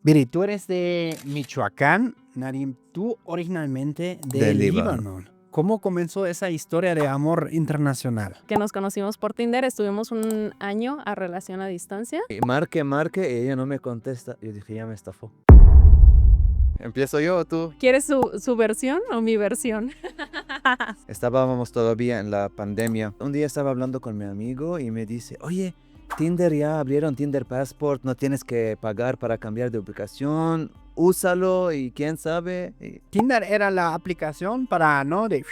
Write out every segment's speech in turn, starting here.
Mire, tú eres de Michoacán, Narim, tú originalmente de Líbano. ¿Cómo comenzó esa historia de amor internacional? Que nos conocimos por Tinder, estuvimos un año a relación a distancia. Y marque, y ella no me contesta. Yo dije, ya me estafó. ¿Empiezo yo o tú? ¿Quieres su versión o mi versión? Estábamos todavía en la pandemia. Un día estaba hablando con mi amigo y me dice, oye, Tinder ya abrieron Tinder Passport, no tienes que pagar para cambiar de ubicación, úsalo y quién sabe. Tinder era la aplicación para, ¿no? De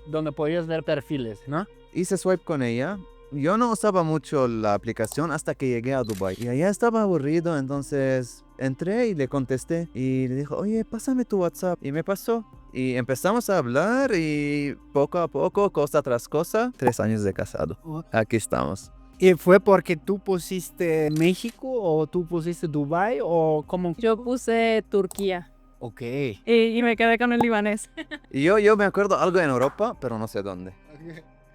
donde podías ver perfiles, ¿no? Hice swipe con ella. Yo no usaba mucho la aplicación hasta que llegué a Dubai. Y allá estaba aburrido, entonces entré y le contesté. Y le dijo, oye, pásame tu WhatsApp. Y me pasó. Y empezamos a hablar y poco a poco, cosa tras cosa, 3 años de casado. Aquí estamos. ¿Y fue porque tú pusiste México o tú pusiste Dubai o cómo? Yo puse Turquía. Ok. Y me quedé con el libanés. Y yo me acuerdo algo en Europa, pero no sé dónde.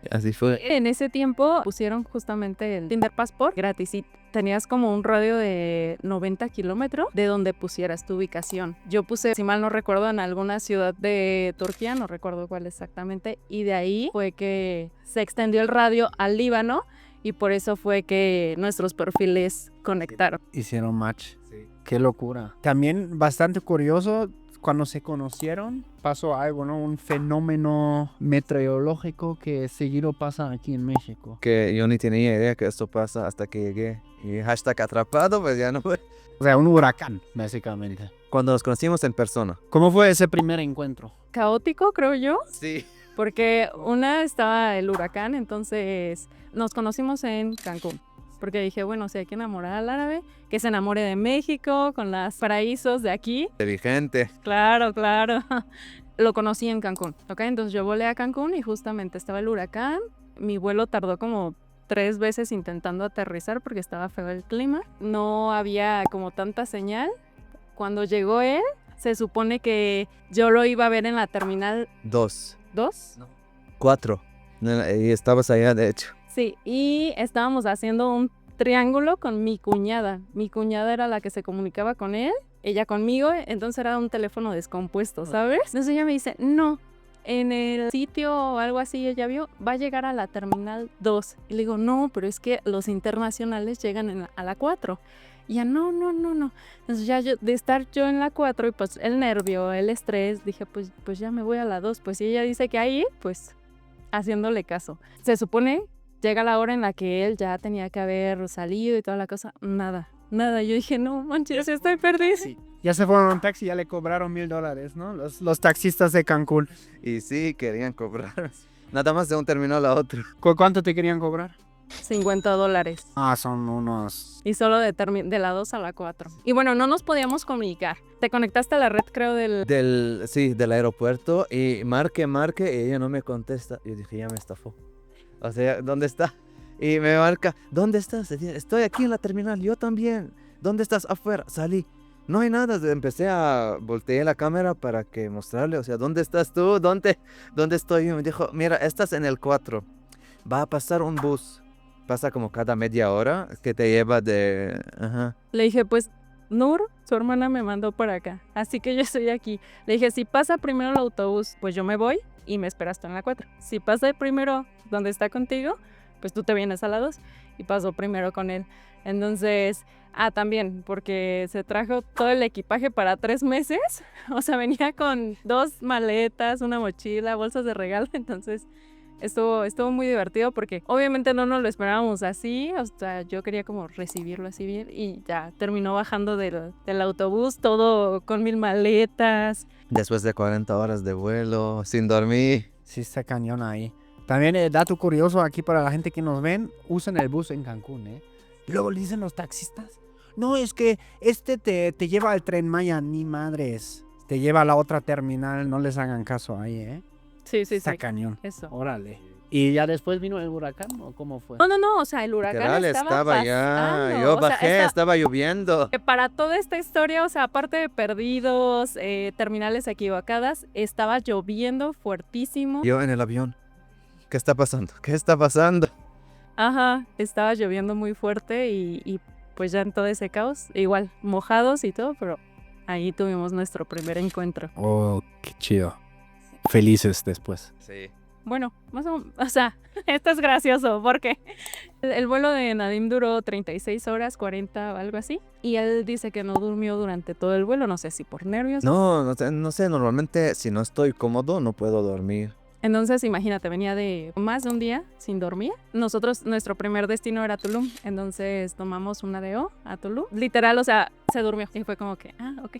Así fue. En ese tiempo pusieron justamente el Tinder Passport gratis y tenías como un radio de 90 kilómetros de donde pusieras tu ubicación. Yo puse, si mal no recuerdo, en alguna ciudad de Turquía, no recuerdo cuál exactamente, y de ahí fue que se extendió el radio al Líbano y por eso fue que nuestros perfiles conectaron. Hicieron match. Sí. Qué locura. También bastante curioso, cuando se conocieron, pasó algo, ¿no? Un fenómeno meteorológico que seguido pasa aquí en México. Que yo ni tenía idea que esto pasa hasta que llegué. Y hashtag atrapado, pues ya no fue. O sea, un huracán, básicamente. Cuando nos conocimos en persona. ¿Cómo fue ese primer encuentro? Caótico, creo yo. Sí. Porque estaba el huracán, entonces nos conocimos en Cancún. Porque dije, bueno, si hay que enamorar al árabe, que se enamore de México, con los paraísos de aquí. Inteligente. Claro, claro. Lo conocí en Cancún, ¿ok? Entonces yo volé a Cancún y justamente estaba el huracán. Mi vuelo tardó como 3 veces intentando aterrizar porque estaba feo el clima. No había como tanta señal. Cuando llegó él, se supone que yo lo iba a ver en la terminal 2. 2. 4. Y estabas allá, de hecho. Sí, y estábamos haciendo un triángulo con mi cuñada. Mi cuñada era la que se comunicaba con él, ella conmigo, entonces era un teléfono descompuesto, ¿sabes? Entonces ella me dice, no, en el sitio o algo así ella vio, va a llegar a la terminal 2. Y le digo, no, pero es que los internacionales llegan a la 4. Y ya, no. Entonces ya de estar yo en la 4 y pues el nervio, el estrés, dije, pues ya me voy a la 2. Pues si ella dice que ahí, pues haciéndole caso. Se supone, llega la hora en la que él ya tenía que haber salido y toda la cosa. Nada. Yo dije, no manches, estoy perdida. Sí. Ya se fueron a un taxi y ya le cobraron $1,000, ¿no? Los taxistas de Cancún. Y sí, querían cobrar. Nada más de un terminal a otro. ¿Cuánto te querían cobrar? $50. Ah, son unos... Y solo de la 2 a la 4. Y bueno, no nos podíamos comunicar. Te conectaste a la red, creo, Del aeropuerto. Y marque, y ella no me contesta. Yo dije, ya me estafó. O sea, ¿dónde está? Y me marca, ¿dónde estás? Estoy aquí en la terminal, yo también. ¿Dónde estás? Afuera, salí. No hay nada, volteé la cámara para que mostrarle, o sea, ¿dónde estás tú? ¿Dónde estoy yo? Me dijo, mira, estás en el 4. Va a pasar un bus. Pasa como cada media hora que te lleva de... Ajá. Le dije, pues, Nur, su hermana me mandó por acá, así que yo estoy aquí. Le dije, si pasa primero el autobús, pues yo me voy y me esperas tú en la 4. Si pasa primero donde está contigo, pues tú te vienes a la 2 y pasó primero con él. Entonces, también, porque se trajo todo el equipaje para 3 meses. O sea, venía con 2 maletas, una mochila, bolsas de regalo. Entonces, estuvo muy divertido porque obviamente no nos lo esperábamos así. O sea, yo quería como recibirlo así bien y ya terminó bajando del autobús todo con 1000 maletas. Después de 40 horas de vuelo, sin dormir. Sí, está cañón ahí. También dato curioso aquí para la gente que nos ven, usan el bus en Cancún, ¿eh? Y luego le dicen los taxistas, no, es que te lleva al Tren Maya, ni madres. Te lleva a la otra terminal, no les hagan caso ahí, ¿eh? Sí. Está cañón. Eso. Órale. ¿Y ya después vino el huracán o cómo fue? No, o sea, el huracán Estaba ya, pasando. yo O sea, bajé, estaba lloviendo. que para toda esta historia, o sea, aparte de perdidos, terminales equivocadas, estaba lloviendo fuertísimo. Yo en el avión. ¿Qué está pasando? Ajá, estaba lloviendo muy fuerte y pues ya en todo ese caos, igual, mojados y todo, pero Ahí tuvimos nuestro primer encuentro. Oh, qué chido. Felices después. Sí. Bueno, o sea, esto es gracioso porque el vuelo de Nadim duró 36 horas, 40 o algo así. Y él dice que no durmió durante todo el vuelo, no sé si por nervios. No sé, normalmente si no estoy cómodo no puedo dormir. Entonces, imagínate, venía de más de un día sin dormir. Nuestro primer destino era Tulum. Entonces, tomamos una DO a Tulum. Literal, o sea, se durmió. Y fue como que, ok.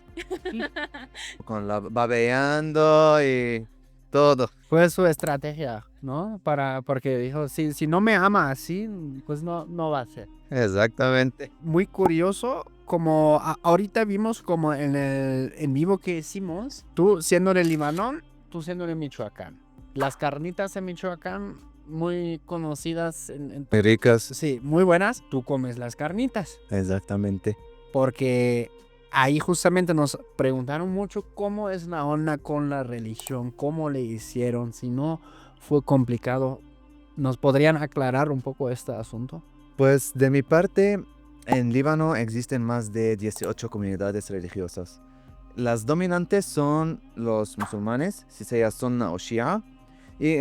Con la babeando y todo. Fue su estrategia, ¿no? Porque dijo, si no me ama así, pues no va a ser. Exactamente. Muy curioso, como ahorita vimos como en vivo que hicimos, tú siendo de Libanón, tú siendo de Michoacán. Las carnitas en Michoacán, muy conocidas Muy ricas. sí, muy buenas. Tú comes las carnitas. Exactamente. Porque ahí justamente nos preguntaron mucho cómo es la onda con la religión, cómo le hicieron, si no fue complicado. ¿Nos podrían aclarar un poco este asunto? Pues de mi parte, en Líbano existen más de 18 comunidades religiosas. Las dominantes son los musulmanes, si sea sunna o shia, y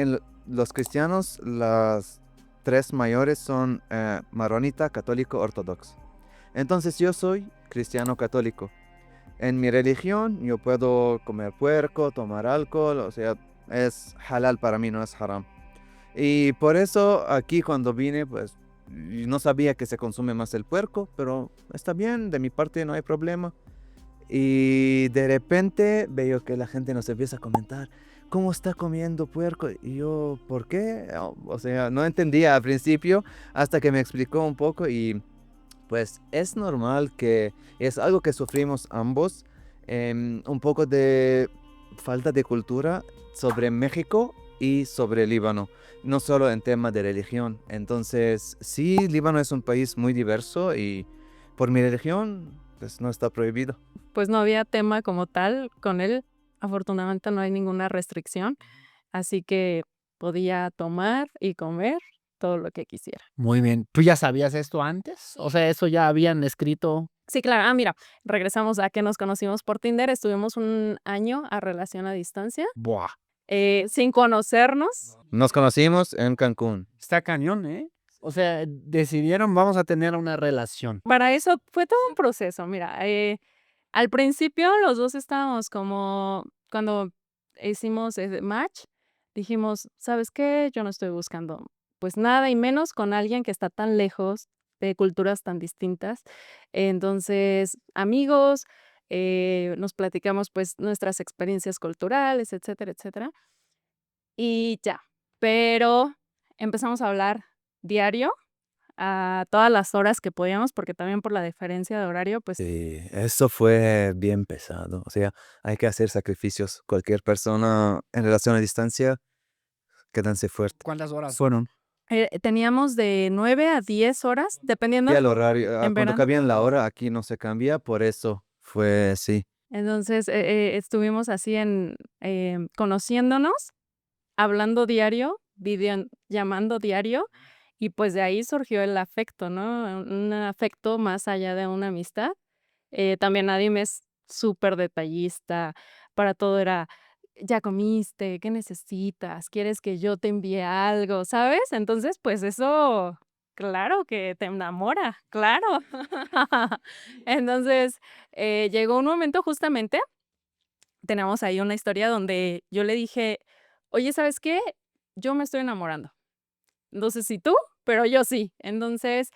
los cristianos, las tres mayores son maronita, católico, ortodoxo. Entonces yo soy cristiano católico. En mi religión yo puedo comer puerco, tomar alcohol, o sea, es halal para mí, no es haram. Y por eso aquí cuando vine, pues y no sabía que se consume más el puerco, pero está bien, de mi parte no hay problema. Y de repente veo que la gente nos empieza a comentar, ¿cómo está comiendo puerco? Y yo, ¿por qué? O sea, no entendía al principio hasta que me explicó un poco y pues es normal que es algo que sufrimos ambos, un poco de falta de cultura sobre México y sobre Líbano, no solo en tema de religión. Entonces, sí, Líbano es un país muy diverso y por mi religión, pues no está prohibido. Pues no había tema como tal con él. Afortunadamente no hay ninguna restricción. Así que podía tomar y comer todo lo que quisiera. Muy bien. ¿Tú ya sabías esto antes? O sea, eso ya habían escrito. Sí, claro. Mira, regresamos a que nos conocimos por Tinder. Estuvimos un año a relación a distancia, Buah. sin conocernos. Nos conocimos en Cancún. Está cañón, ¿eh? O sea, decidieron vamos a tener una relación. Para eso fue todo un proceso. Mira, al principio los dos estábamos como cuando hicimos ese match, dijimos, ¿sabes qué? Yo no estoy buscando pues nada y menos con alguien que está tan lejos de culturas tan distintas. Entonces, amigos, nos platicamos pues nuestras experiencias culturales, etcétera, etcétera. Y ya, pero empezamos a hablar diario a todas las horas que podíamos, porque también por la diferencia de horario, pues Sí, eso fue bien pesado. O sea, hay que hacer sacrificios. Cualquier persona en relación a distancia, quédense fuerte. ¿Cuántas horas fueron? teníamos de 9 a 10 horas, dependiendo Y el horario, en cuando verano. cabía en la hora, aquí no se cambia, por eso fue así. Entonces, estuvimos así conociéndonos, hablando diario, llamando diario, y pues de ahí surgió el afecto, ¿no? Un afecto más allá de una amistad. También Nadim es súper detallista, para todo era, ¿ya comiste? ¿Qué necesitas? ¿Quieres que yo te envíe algo? ¿Sabes? Entonces, pues eso, claro que te enamora, claro. Entonces, llegó un momento justamente, tenemos ahí una historia donde yo le dije, oye, ¿sabes qué? Yo me estoy enamorando. No sé si tú, pero yo sí. Entonces,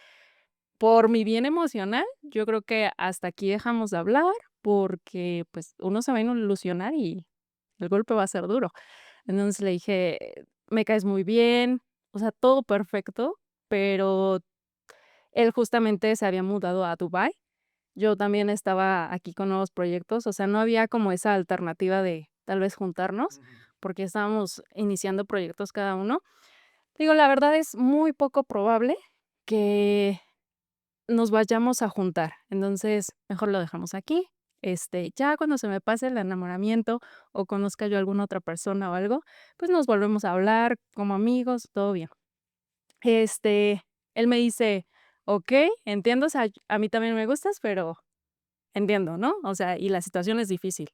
por mi bien emocional, yo creo que hasta aquí dejamos de hablar porque pues uno se va a ilusionar y el golpe va a ser duro. Entonces le dije, me caes muy bien, o sea, todo perfecto, pero él justamente se había mudado a Dubái. Yo también estaba aquí con nuevos proyectos, o sea, no había como esa alternativa de tal vez juntarnos porque estábamos iniciando proyectos cada uno. Digo, la verdad es muy poco probable que nos vayamos a juntar. Entonces, mejor lo dejamos aquí. Ya cuando se me pase el enamoramiento o conozca yo a alguna otra persona o algo, pues nos volvemos a hablar como amigos, todo bien. Él me dice, ok, entiendo, o sea, a mí también me gustas, pero entiendo, ¿no? O sea, y la situación es difícil.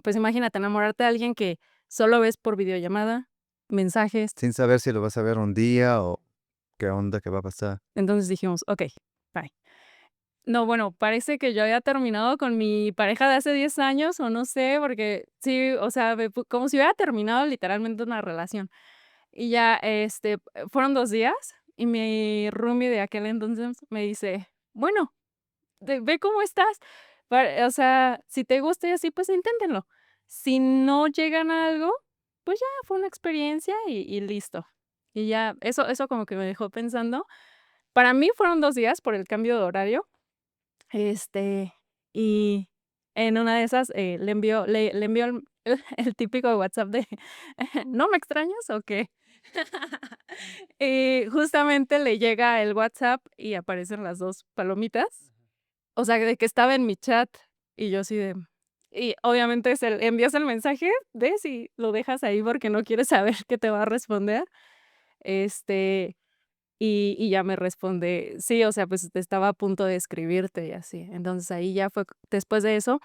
Pues imagínate enamorarte de alguien que solo ves por videollamada, mensajes. Sin saber si lo vas a ver un día o qué onda, qué va a pasar. Entonces dijimos, okey, bye. No, bueno, parece que yo había terminado con mi pareja de hace 10 años, o no sé, porque sí, o sea, como si hubiera terminado literalmente una relación. Y ya, fueron 2 días, y mi roomie de aquel entonces me dice: "Bueno, ve cómo estás. O sea, si te gusta y así, pues inténtenlo. Si no llegan a algo, pues ya fue una experiencia y listo". Y ya, eso como que me dejó pensando. Para mí fueron 2 días por el cambio de horario, este, y en una de esas, le envió el típico WhatsApp de: "¿No me extrañas o qué?". Y justamente le llega el WhatsApp y aparecen las 2 palomitas. O sea, de que estaba en mi chat, y yo así de y obviamente envías el mensaje, ves y lo dejas ahí porque no quieres saber qué te va a responder, este, y ya me responde: "Sí, o sea, pues, estaba a punto de escribirte", y así. Entonces, ahí ya fue después de eso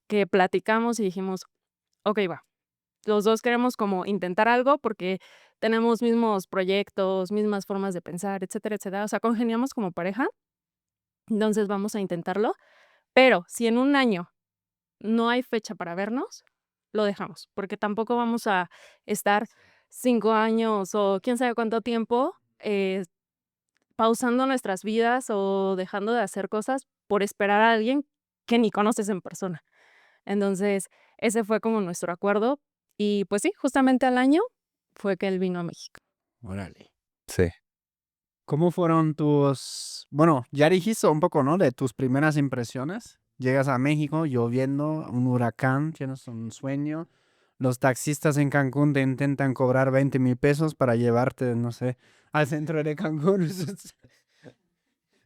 que platicamos y dijimos: "Okey, va, los 2 queremos como intentar algo porque tenemos mismos proyectos, mismas formas de pensar, etcétera, etcétera". O sea, congeniamos como pareja, entonces vamos a intentarlo, pero si en un año no hay fecha para vernos, lo dejamos, porque tampoco vamos a estar 5 años o quién sabe cuánto tiempo, pausando nuestras vidas o dejando de hacer cosas por esperar a alguien que ni conoces en persona. Entonces, ese fue como nuestro acuerdo y, pues sí, justamente al año fue que él vino a México. Órale. Sí. ¿Cómo fueron tus, bueno, ya dijiste un poco, ¿no? De tus primeras impresiones. Llegas a México, lloviendo, un huracán, tienes un sueño. Los taxistas en Cancún te intentan cobrar 20,000 pesos para llevarte, no sé, al centro de Cancún.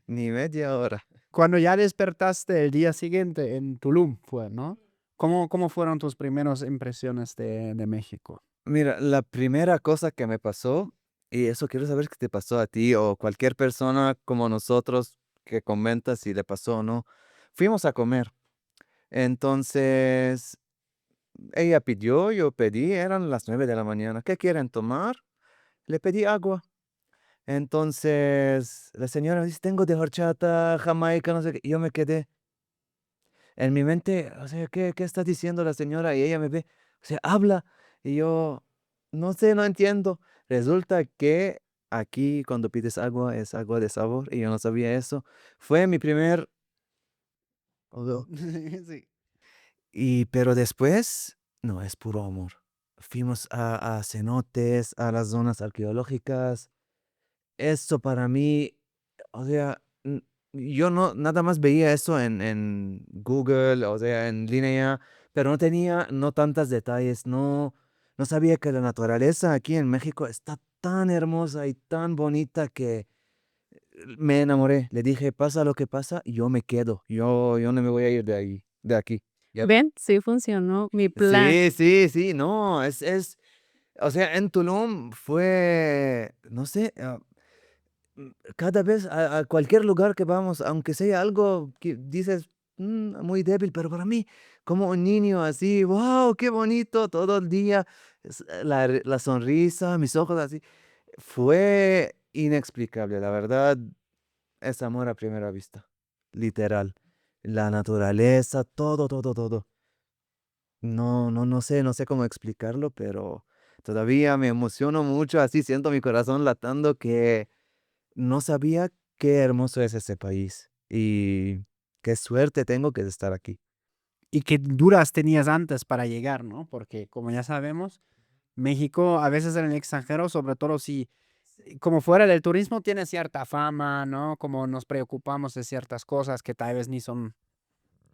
Ni media hora. Cuando ya despertaste el día siguiente en Tulum fue, ¿no? ¿Cómo fueron tus primeras impresiones de México? Mira, la primera cosa que me pasó, y eso quiero saber qué te pasó a ti o cualquier persona como nosotros que comenta si le pasó o no. Fuimos a comer. Entonces, ella pidió, yo pedí, eran las 9 de la mañana. ¿Qué quieren tomar? Le pedí agua. Entonces, la señora dice, tengo de horchata, jamaica, no sé qué. Y yo me quedé en mi mente, o sea, ¿qué está diciendo la señora? Y ella me ve, o sea, habla. Y yo, no sé, no entiendo. Resulta que aquí cuando pides agua es agua de sabor y yo no sabía eso. Fue mi primer... Oh, Sí. y pero después, no, es puro amor. Fuimos a cenotes, a las zonas arqueológicas. Eso para mí, o sea, yo no nada más veía eso en Google, o sea, en línea, pero no tenía no tantos detalles, no sabía que la naturaleza aquí en México está tan hermosa y tan bonita que me enamoré. Le dije: "Pasa lo que pasa, yo me quedo, yo no me voy a ir de ahí, de aquí". Ya. ¿Ven? Sí funcionó mi plan. Sí, sí, sí, no, o sea, en Tulum fue, no sé, cada vez a cualquier lugar que vamos, aunque sea algo que dices, muy débil, pero para mí, como un niño así, wow, qué bonito todo el día, la sonrisa, mis ojos así, fue inexplicable, la verdad, es amor a primera vista, literal. La naturaleza, todo, todo, todo. No sé cómo explicarlo, pero todavía me emociono mucho, así siento mi corazón latando que no sabía qué hermoso es ese país y qué suerte tengo que de estar aquí. Y qué duras tenías antes para llegar, ¿no? Porque como ya sabemos, México a veces en el extranjero, sobre todo si como fuera del turismo, tiene cierta fama, ¿no? Como nos preocupamos de ciertas cosas que tal vez ni son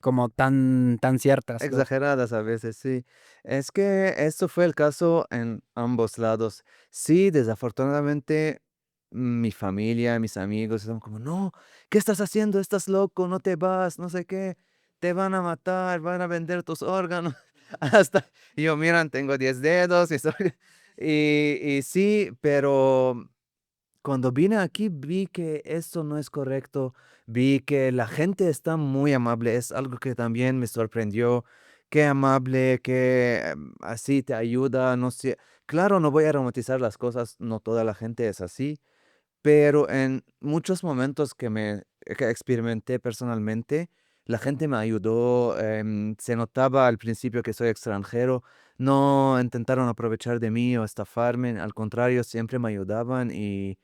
como tan ciertas. Exageradas a veces, sí. Es que esto fue el caso en ambos lados. Sí, desafortunadamente mi familia, mis amigos estaban como, no, ¿qué estás haciendo? Estás loco, no te vas, no sé qué, te van a matar, van a vender tus órganos. Hasta y yo, miran, tengo 10 dedos y, y sí, pero cuando vine aquí vi que esto no es correcto, vi que la gente está muy amable, es algo que también me sorprendió, qué amable, que así te ayuda, no sé. Claro, no voy a romantizar las cosas, no toda la gente es así, pero en muchos momentos que experimenté personalmente, la gente me ayudó, se notaba al principio que soy extranjero, no intentaron aprovechar de mí o estafarme, al contrario, siempre me ayudaban y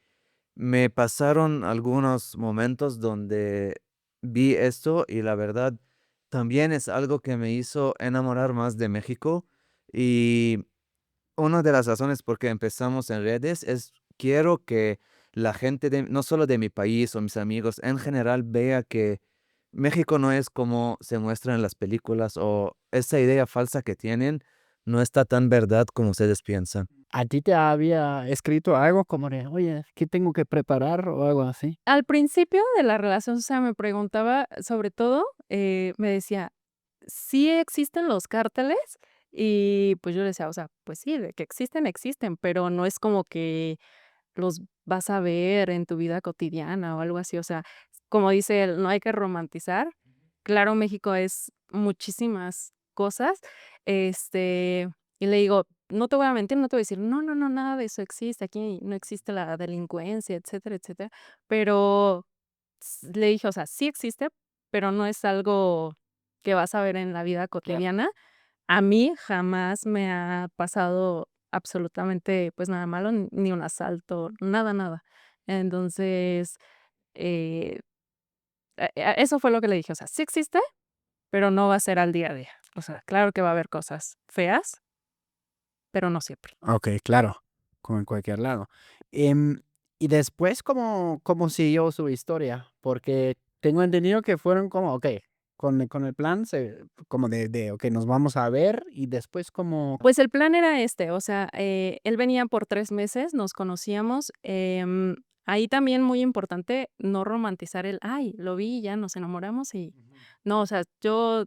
me pasaron algunos momentos donde vi esto y la verdad también es algo que me hizo enamorar más de México y una de las razones por qué empezamos en redes es quiero que la gente no solo de mi país o mis amigos en general vea que México no es como se muestra en las películas o esa idea falsa que tienen no está tan verdad como ustedes piensan. ¿A ti te había escrito algo como de, oye, qué tengo que preparar o algo así? Al principio de la relación, o sea, me preguntaba, sobre todo, me decía, ¿sí existen los cárteles? Y pues yo le decía, o sea, pues sí, de que existen, existen, pero no es como que los vas a ver en tu vida cotidiana o algo así. O sea, como dice él, no hay que romantizar. Claro, México es muchísimas cosas. Este, y le digo, no te voy a mentir, no te voy a decir, no, no, no, nada de eso existe. Aquí no existe la delincuencia, etcétera, etcétera. Pero le dije, o sea, sí existe, pero no es algo que vas a ver en la vida cotidiana. A mí jamás me ha pasado absolutamente, pues, nada malo, ni un asalto, nada, nada. Entonces, eh, eso fue lo que le dije, o sea, sí existe, pero no va a ser al día a día. O sea, claro que va a haber cosas feas, pero no siempre. Ok, claro, como en cualquier lado. Em, y después, ¿cómo siguió su historia? Porque tengo entendido que fueron como, ok, con el plan como ok, nos vamos a ver y después como... Pues el plan era este, o sea, él venía por 3 meses, nos conocíamos, ahí también muy importante no romantizar el: "Ay, lo vi y ya nos enamoramos", y no, o sea, yo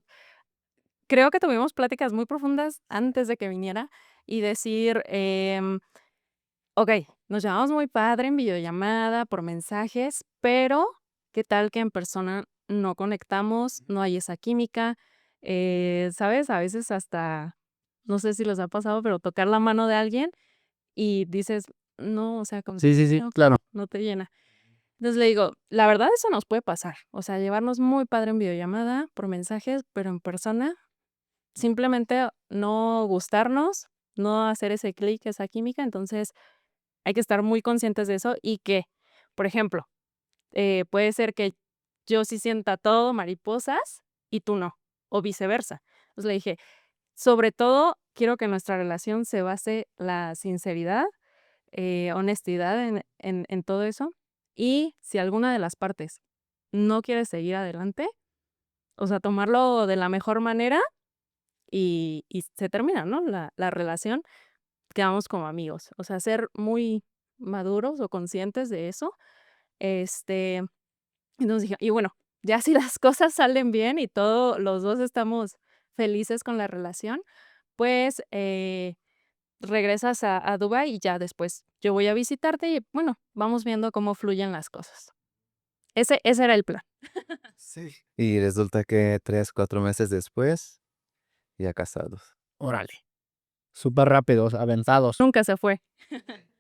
creo que tuvimos pláticas muy profundas antes de que viniera y decir, okey, nos llevamos muy padre en videollamada, por mensajes, pero, ¿qué tal que en persona no conectamos, no hay esa química? ¿Sabes? A veces hasta, no sé si les ha pasado, pero tocar la mano de alguien y dices: "No, o sea, como Sí, sí, sí, no claro. no te llena". Entonces le digo: "La verdad eso nos puede pasar, o sea, llevarnos muy padre en videollamada, por mensajes, pero en persona simplemente no gustarnos, no hacer ese clic, esa química". Entonces, hay que estar muy conscientes de eso y que, por ejemplo, puede ser que yo sí sienta todo mariposas y tú no, o viceversa. Entonces le dije: "Sobre todo, quiero que nuestra relación se base la sinceridad, honestidad en todo eso, y si alguna de las partes no quiere seguir adelante, o sea, tomarlo de la mejor manera y se termina, ¿no? La relación, quedamos como amigos. O sea, ser muy maduros o conscientes de eso. Este, entonces dije, y bueno, ya si las cosas salen bien y todo, los 2 estamos felices con la relación, pues, regresas a Dubái y ya después yo voy a visitarte y, bueno, vamos viendo cómo fluyen las cosas. Ese era el plan. Sí. Y resulta que 3, 4 meses después, ya casados. Órale, súper rápidos, aventados. Nunca se fue.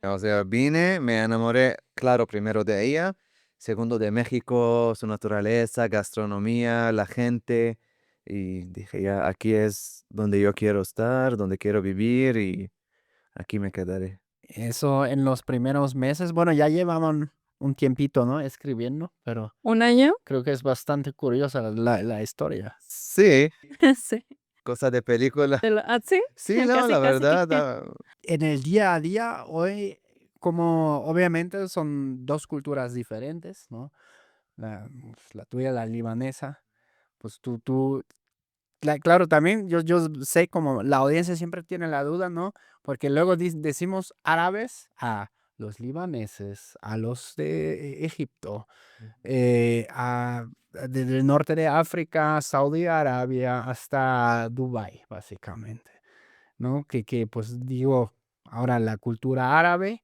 O sea, vine, me enamoré, claro, primero de ella, segundo de México, su naturaleza, gastronomía, la gente, y dije, ya, aquí es donde yo quiero estar, donde quiero vivir y aquí me quedaré. Eso en los primeros meses, bueno, ya llevaban un tiempito, ¿no? Escribiendo, pero ¿Un año? creo que es bastante curiosa la historia. Sí, Sí. cosa de película. ¿Sí? Sí, no, Casi, la casi. verdad, En el día a día, hoy, como obviamente son dos culturas diferentes, ¿no? La tuya, la libanesa, pues claro, también yo sé como la audiencia siempre tiene la duda, ¿no? Porque luego decimos árabes a los libaneses, a los de Egipto, desde el norte de África, Saudi Arabia, hasta Dubái, básicamente, ¿no? Que pues digo, ahora la cultura árabe,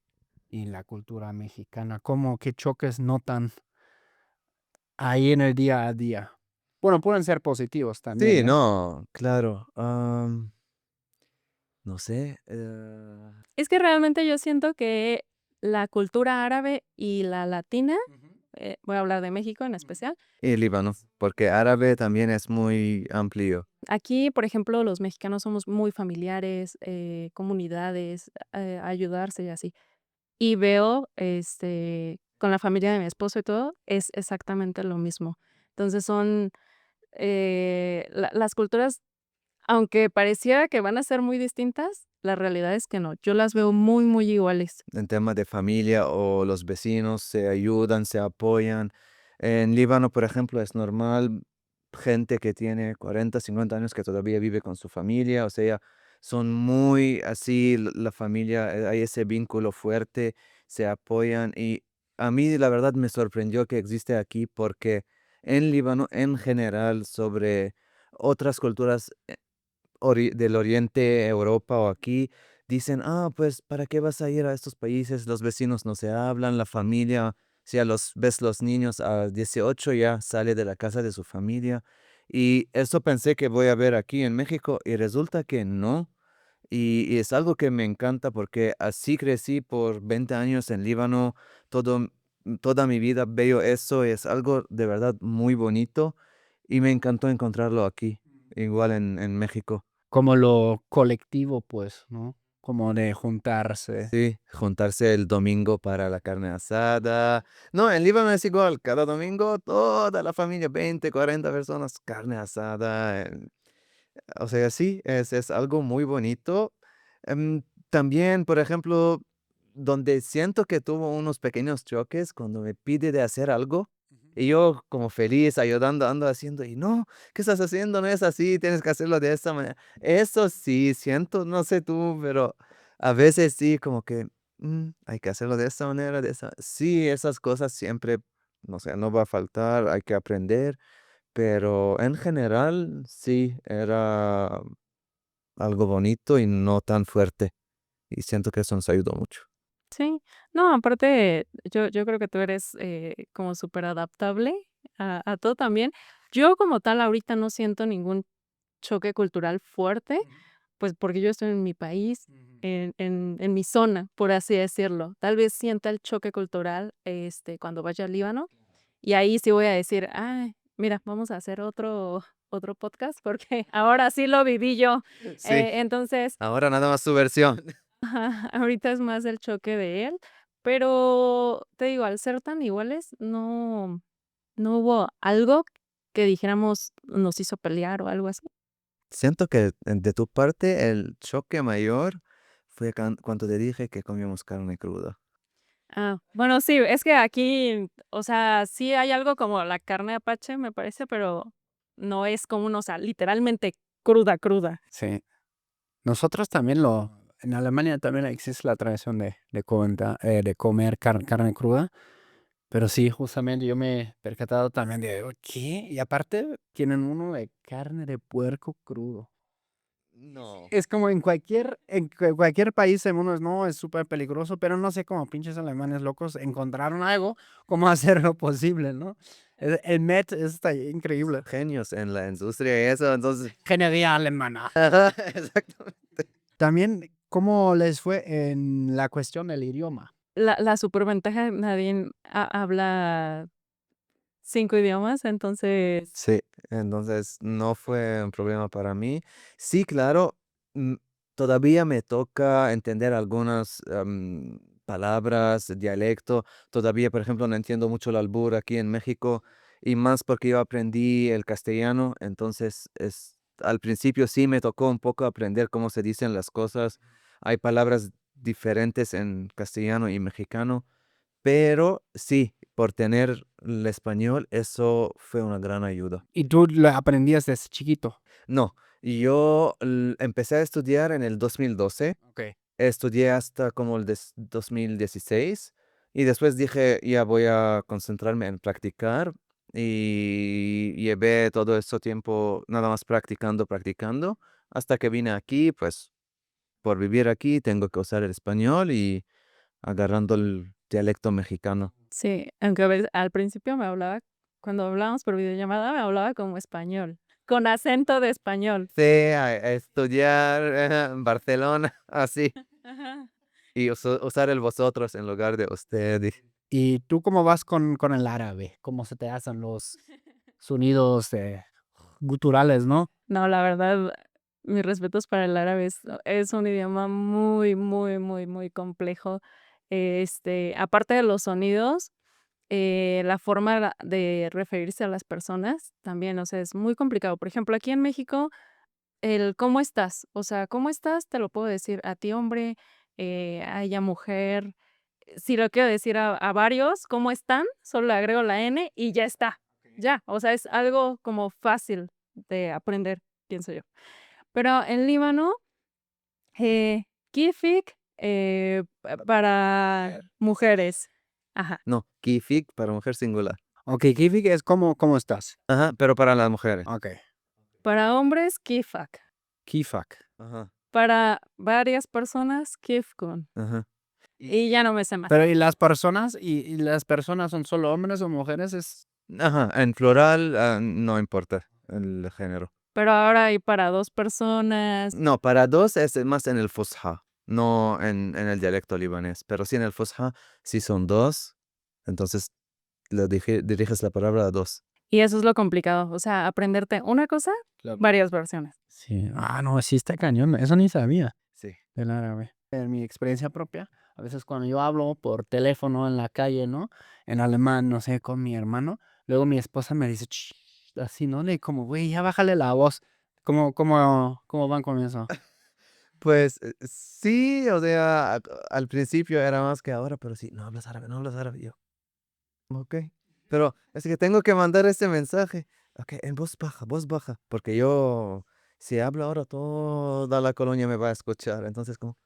y la cultura mexicana? ¿Cómo, qué choques notan ahí en el día a día? Bueno, pueden ser positivos también, Sí, ¿eh? no, claro. No sé. Es que realmente yo siento que la cultura árabe y la latina, voy a hablar de México en especial. Y Líbano, porque árabe también es muy amplio. Aquí, por ejemplo, los mexicanos somos muy familiares, comunidades, ayudarse y así. Y veo, con la familia de mi esposo y todo, es exactamente lo mismo. Entonces son, las culturas, aunque pareciera que van a ser muy distintas, la realidad es que no. Yo las veo muy, muy iguales. En temas de familia o los vecinos se ayudan, se apoyan. En Líbano, por ejemplo, es normal gente que tiene 40, 50 años que todavía vive con su familia, o sea, son muy así, la familia, hay ese vínculo fuerte, se apoyan y a mí la verdad me sorprendió que existe aquí porque en Líbano en general sobre otras culturas del Oriente, Europa o aquí, dicen, ah, pues, ¿para qué vas a ir a estos países? Los vecinos no se hablan, la familia, si a los ves los niños a 18 ya sale de la casa de su familia. Y eso pensé que voy a ver aquí en México y resulta que no. Y es algo que me encanta porque así crecí por 20 años en Líbano, todo, toda mi vida veo eso, es algo de verdad muy bonito y me encantó encontrarlo aquí, igual en México. Como lo colectivo, pues, ¿no? Como de juntarse. Sí, juntarse el domingo para la carne asada. No, en Líbano es igual, cada domingo toda la familia, 20, 40 personas, carne asada. O sea, sí, es algo muy bonito. También, por ejemplo, donde siento que tuvo unos pequeños choques cuando me pide de hacer algo y yo como feliz ayudando, ando haciendo y no, ¿qué estás haciendo? No es así, tienes que hacerlo de esta manera. Eso sí, siento, no sé tú, pero a veces sí, como que hay que hacerlo de esta manera, de esa. Sí, esas cosas siempre, no sé, no va a faltar, hay que aprender. Pero en general sí, era algo bonito y no tan fuerte. Y siento que eso nos ayudó mucho. Sí. No, aparte, yo creo que tú eres, como súper adaptable a todo también. Yo, como tal, ahorita no siento ningún choque cultural fuerte, pues, porque yo estoy en mi país, en mi zona, por así decirlo. Tal vez sienta el choque cultural, cuando vaya al Líbano, y ahí sí voy a decir: "Ay, mira, vamos a hacer otro podcast, porque ahora sí lo viví yo". Sí, Entonces, ahora nada más su versión. ajá, ahorita es más el choque de él, pero te digo, al ser tan iguales, no hubo algo que dijéramos nos hizo pelear o algo así. Siento que de tu parte el choque mayor fue cuando te dije que comíamos carne cruda. Ah, bueno, sí, es que aquí, o sea, sí hay algo como la carne apache, me parece, pero no es común, o sea, literalmente cruda, cruda. Sí. Nosotros también en Alemania también existe la tradición de comer carne cruda, pero sí, justamente yo me he percatado también de, "Oh, ¿qué?". Y aparte tienen uno de carne de puerco crudo. No. Es como en cualquier país del mundo, no, es súper peligroso, pero no sé cómo pinches alemanes locos encontraron algo, cómo hacerlo posible, ¿no? El Met está increíble. Genios en la industria y eso, entonces. Ingeniería alemana. Ajá, exactamente. También, ¿cómo les fue en la cuestión del idioma? La superventaja, Nadine habla 5 idiomas, entonces, Sí, entonces no fue un problema para mí. Sí, claro, mm, todavía me toca entender algunas palabras, dialecto. Todavía, por ejemplo, no entiendo mucho el albur aquí en México y más porque yo aprendí el castellano, entonces al principio sí me tocó un poco aprender cómo se dicen las cosas. Hay palabras diferentes en castellano y mexicano. Pero sí, por tener el español, eso fue una gran ayuda. Y tú lo aprendías desde chiquito. No, yo empecé a estudiar en el 2012, Ok. estudié hasta como el 2016 y después dije, ya voy a concentrarme en practicar y llevé todo ese tiempo nada más practicando, practicando, hasta que vine aquí, pues por vivir aquí tengo que usar el español y agarrando el dialecto mexicano. Sí, aunque al principio me hablaba, cuando hablábamos por videollamada, me hablaba como español, con acento de español. Sí, a estudiar en Barcelona, así. Ajá. Y usar el vosotros en lugar de usted. ¿Y tú cómo vas con el árabe? ¿Cómo se te hacen los sonidos guturales, no? No, la verdad, mis respetos para el árabe, es un idioma muy, muy, muy, muy complejo. Aparte de los sonidos, la forma de referirse a las personas también, o sea, es muy complicado. Por ejemplo, aquí en México, el ¿cómo estás? O sea, ¿cómo estás? Te lo puedo decir a ti, hombre, a ella, mujer. Si lo quiero decir a varios, ¿cómo están? Solo le agrego la N y ya está. Ya, o sea, es algo como fácil de aprender, pienso yo. Pero en Líbano, kifik, para mujeres. Ajá. No, kifik para mujer singular. Ok, Kifik es ¿cómo estás? Ajá, pero para las mujeres. Ok. Para hombres, kifak. Kifak. Ajá, Para varias personas, kifkun. ajá. Y ya no me sé más. Pero ¿y las personas? ¿Y las personas son solo hombres o mujeres? Ajá, en plural no importa el género. Pero ahora hay para 2 personas. No, para dos es más en el fusha, no en el dialecto libanés. Pero sí en el fusha, sí son dos. Entonces diriges la palabra a dos. Y eso es lo complicado, o sea, aprenderte una cosa, Claro. varias versiones. Sí. Ah, no, sí está cañón. Eso ni sabía Sí. del árabe. En mi experiencia propia, a veces cuando yo hablo por teléfono en la calle, ¿no? En alemán, no sé, con mi hermano, luego mi esposa me dice, "Shh", así, ¿no? Le como, güey, ya bájale la voz. ¿Cómo van con eso? Pues sí, o sea, al principio era más que ahora, pero sí, no hablas árabe, no hablas árabe. Yo, ok. Pero es que tengo que mandar este mensaje. Ok, en voz baja, porque yo, si hablo ahora, toda la colonia me va a escuchar. Entonces, como,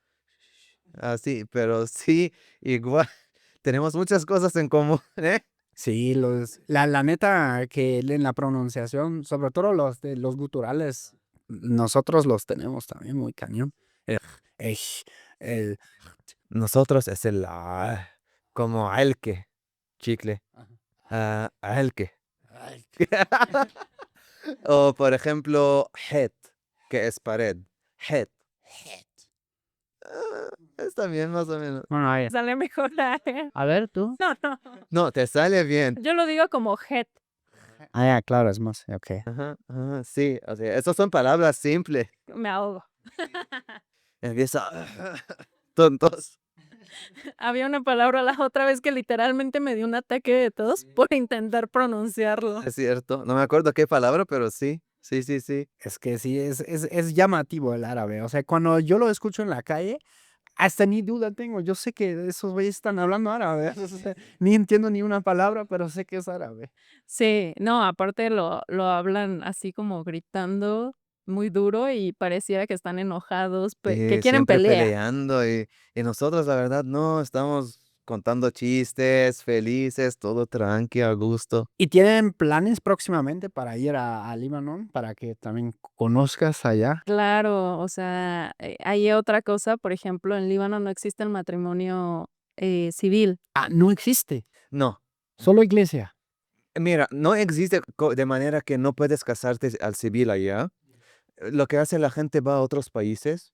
así, pero sí, igual, tenemos muchas cosas en común, ¿eh? Sí, la neta que en la pronunciación, sobre todo los guturales, nosotros los tenemos también muy cañón. El, ej, el, Nosotros es como alque, chicle, alque. ay, O por ejemplo, het, que es pared. Het. Es también más o menos. bueno, ahí. Sale mejor A ver, tú. No, no. No, te sale bien. Yo lo digo como het. Ah, ya, claro, es más, ok. Ajá, ajá, sí, o sea, esas son palabras simples. Me ahogo. Empieza tontos. Había una palabra la otra vez que literalmente me dio un ataque de tos por intentar pronunciarlo. Es cierto. No me acuerdo qué palabra, pero sí. Sí, sí, sí. Es que sí, es llamativo el árabe. O sea, cuando yo lo escucho en la calle, hasta ni duda tengo. Yo sé que esos güeyes están hablando árabe. O sea, ni entiendo ni una palabra, pero sé que es árabe. Sí, no, aparte lo hablan así como gritando muy duro y pareciera que están enojados, que Sí, quieren siempre pelea. peleando y nosotros, la verdad, no, estamos contando chistes, felices, todo tranqui, a gusto. ¿Y tienen planes próximamente para ir a Líbano? Para que también conozcas allá. Claro, o sea, hay otra cosa, por ejemplo, en Líbano no existe el matrimonio civil. Ah, no existe. No, Solo iglesia. mira, no existe de manera que no puedes casarte al civil allá. Lo que hace la gente va a otros países.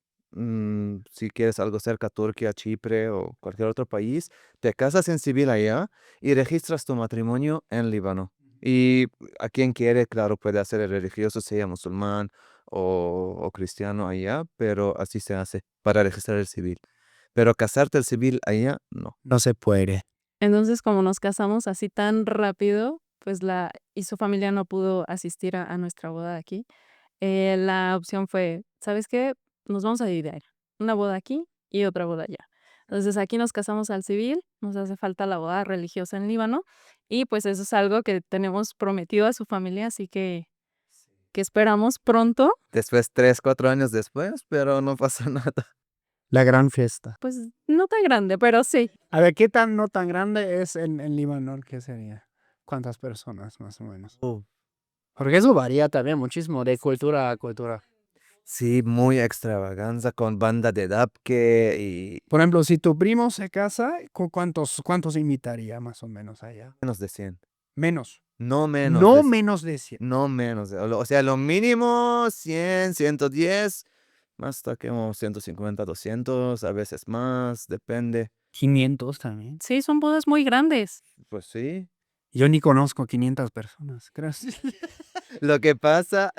Si quieres algo cerca, Turquía, Chipre o cualquier otro país, te casas en civil allá y registras tu matrimonio en Líbano. Y a quien quiere, claro, puede hacer el religioso, sea musulmán o cristiano allá, pero así se hace para registrar el civil. Pero casarte el civil allá, no. No se puede. Entonces, como nos casamos así tan rápido, pues y su familia no pudo asistir a nuestra boda aquí. La opción fue, ¿sabes qué? Nos vamos a dividir. Una boda aquí y otra boda allá. Entonces aquí nos casamos al civil, nos hace falta la boda religiosa en Líbano y pues eso es algo que tenemos prometido a su familia, así que esperamos pronto, Después, 3, 4 años después, pero no pasa nada. La gran fiesta. pues no tan grande, pero sí. A ver, ¿qué tan no tan grande es en Líbano? ¿Qué sería? ¿Cuántas personas más o menos? Porque eso varía también muchísimo de cultura a cultura. Sí, muy extravaganza con banda de dapke y Por ejemplo, si tu primo se casa, ¿cuántos invitaría más o menos allá? menos de 100. Menos. No menos de No 100. menos de 100. No menos. O sea, lo mínimo 100, 110, hasta que unos 150, 200, a veces más, depende. 500 también. Sí, son bodas muy grandes. Pues sí. Yo ni conozco 500 personas. Gracias. Lo que pasa,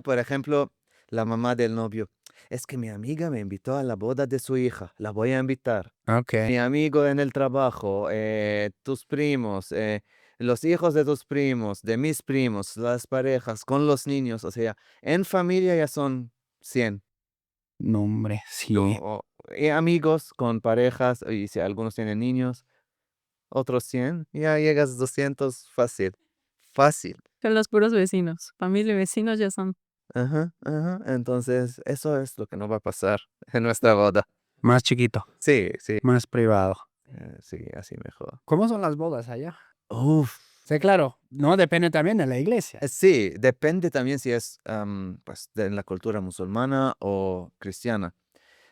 por ejemplo, la mamá del novio. Es que mi amiga me invitó a la boda de su hija. La voy a invitar. Ok. Mi amigo en el trabajo, tus primos, los hijos de tus primos, de mis primos, las parejas, con los niños. O sea, en familia ya son 100. No, hombre, sí. Y amigos con parejas, y si algunos tienen niños, otros 100, ya llegas a 200 fácil. Fácil. Son los puros vecinos. Familia y vecinos ya son. Ajá, ajá. Entonces, eso es lo que no va a pasar en nuestra boda. Más chiquito, Sí, sí. más privado. Sí, así mejor. ¿Cómo son las bodas allá? Uf. Sí, claro. No depende también de la iglesia. Sí, depende también si es pues, de la cultura musulmana o cristiana.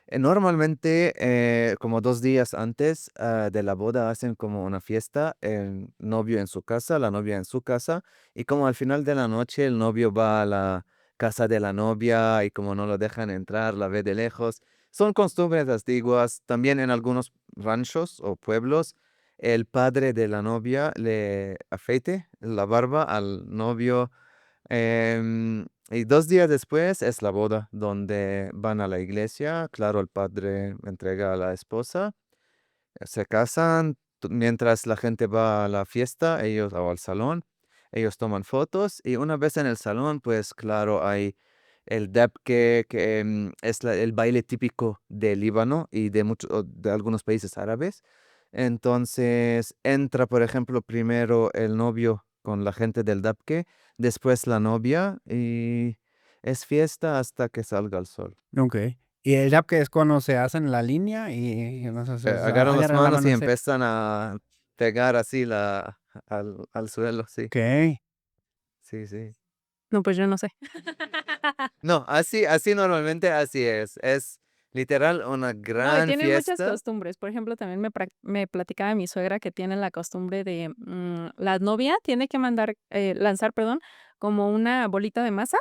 Normalmente, como 2 días antes de la boda, hacen como una fiesta, el novio en su casa, la novia en su casa, y como al final de la noche el novio va a la casa de la novia y como no lo dejan entrar, la ve de lejos. Son costumbres antiguas. También en algunos ranchos o pueblos, el padre de la novia le afeite la barba al novio. Y 2 días después es la boda, donde van a la iglesia. Claro, el padre entrega a la esposa, se casan. Mientras la gente va a la fiesta, ellos, o al salón, ellos toman fotos. Y una vez en el salón, pues claro, hay el debke, que es el baile típico de Líbano y de de algunos países árabes. Entonces entra, por ejemplo, primero el novio con la gente del debke, después la novia, y es fiesta hasta que salga el sol. Ok. Y el jab que es cuando se hacen la línea y no sé, Agarran las agarran la manos mano y así. empiezan a pegar así al suelo, sí, Ok. sí, sí. No, pues yo no sé. No, así normalmente así es. Es literal una No, y gran tienen muchas fiesta. costumbres. Por ejemplo, también me platicaba mi suegra que tiene la costumbre de la novia tiene que lanzar, perdón, como una bolita de masa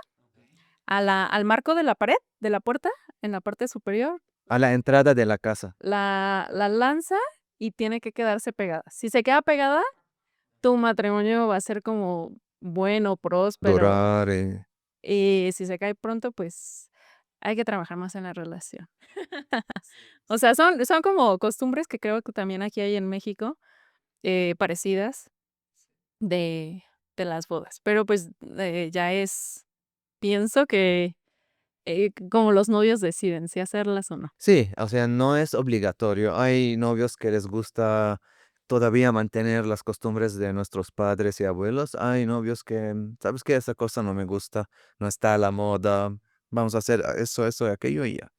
al marco de la pared, de la puerta, en la parte superior. A la entrada de la casa. La lanza y tiene que quedarse pegada. Si se queda pegada, tu matrimonio va a ser como bueno, próspero. Durar. Y si se cae pronto, pues hay que trabajar más en la relación. O sea, son como costumbres que creo que también aquí hay en México, parecidas de, de las bodas. Pero pues ya pienso que como los novios deciden si hacerlas o no. Sí, o sea, no es obligatorio. Hay novios que les gusta todavía mantener las costumbres de nuestros padres y abuelos. Hay novios que, ¿sabes qué? Esa cosa no me gusta, no está a la moda. Vamos a hacer eso y aquello y ya.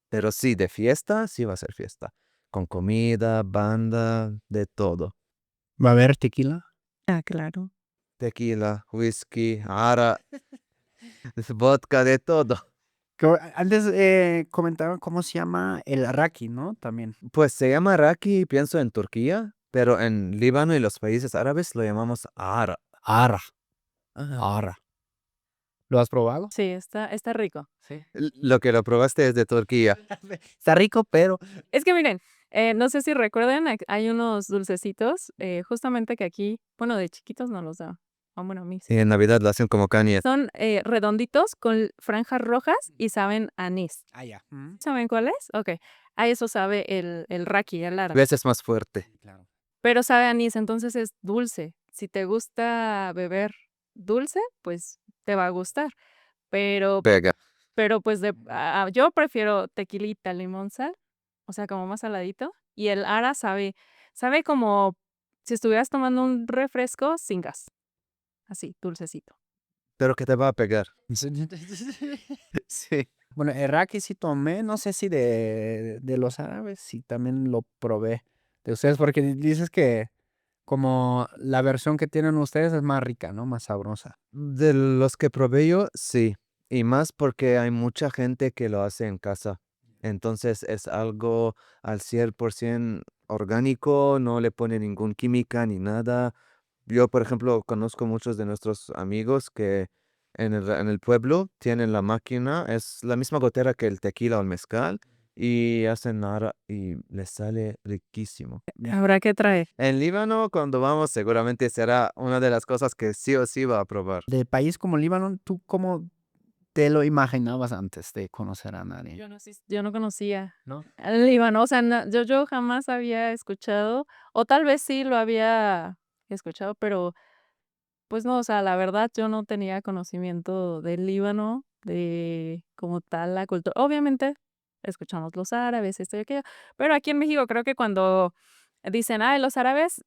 Pero sí, de fiesta, sí va a ser fiesta. Con comida, banda, de todo. ¿Va a haber tequila? Ah, claro. Tequila, whisky, ara, vodka, de todo. Antes comentaban cómo se llama el raki, ¿no? También. Pues se llama raki, pienso en Turquía, pero en Líbano y los países árabes lo llamamos ara. Ara. Ajá. Ara. ¿Lo has probado? Sí, está rico. Sí. Lo que lo probaste es de Turquía. Está rico, pero Es que miren, no sé si recuerden, hay unos dulcecitos, justamente que aquí, bueno, de chiquitos no los da. Ah, bueno, a mí sí. Y en Navidad lo hacen como cañas. Son redonditos con franjas rojas y saben a anís. ah, ya. ¿Saben cuál es? Ok. A eso sabe el raki, el ara. Veces más fuerte. Claro. Pero sabe a anís, entonces es dulce. Si te gusta beber dulce, pues te va a gustar. Pero, Pega. pero pues yo prefiero tequilita, limón, sal, o sea, como más saladito. Y el ara sabe como si estuvieras tomando un refresco sin gas. Así, dulcecito. Pero que te va a pegar. Sí. Bueno, el raki sí tomé, no sé si de los árabes, sí también lo probé de ustedes, porque dices que como la versión que tienen ustedes es más rica, ¿no? Más sabrosa. De los que probé yo, sí. Y más porque hay mucha gente que lo hace en casa. Entonces es algo al 100% orgánico, no le pone ningún química ni nada. Yo, por ejemplo, conozco muchos de nuestros amigos que en el pueblo tienen la máquina, es la misma gotera que el tequila o el mezcal, y hacen nara y les sale riquísimo. Habrá que traer. En Líbano, cuando vamos, seguramente será una de las cosas que sí o sí va a probar. Del país como Líbano, ¿tú cómo te lo imaginabas antes de conocer a nadie? Yo no conocía ¿No? al Líbano, o sea, yo jamás había escuchado, o tal vez sí lo había escuchado, pero pues no, o sea, la verdad yo no tenía conocimiento del Líbano, de como tal la cultura. Obviamente escuchamos los árabes, esto y aquello, pero aquí en México creo que cuando dicen, ay, los árabes,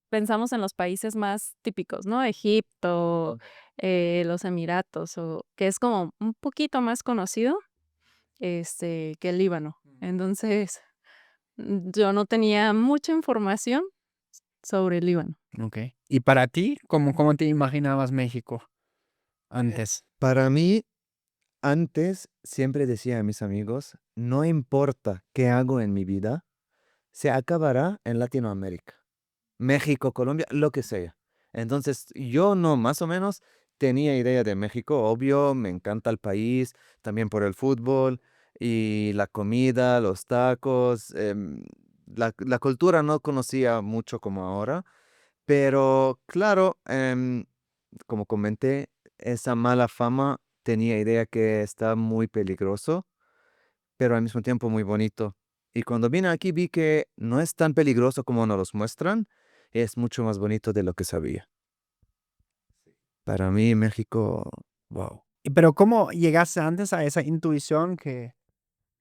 pensamos en los países más típicos, ¿no? Egipto, los Emiratos, o que es como un poquito más conocido, que el Líbano. Entonces, yo no tenía mucha información sobre el Líbano. Ok. ¿Y para ti, cómo te imaginabas México antes? Para mí, antes siempre decía a mis amigos, no importa qué hago en mi vida, se acabará en Latinoamérica. México, Colombia, lo que sea. Entonces, yo no, más o menos tenía idea de México. Obvio, me encanta el país, también por el fútbol y la comida, los tacos. La cultura no conocía mucho como ahora, pero claro, como comenté, esa mala fama tenía idea que está muy peligroso, pero al mismo tiempo muy bonito. Y cuando vine aquí vi que no es tan peligroso como nos los muestran, es mucho más bonito de lo que sabía. Para mí, México, wow. Pero ¿cómo llegaste antes a esa intuición que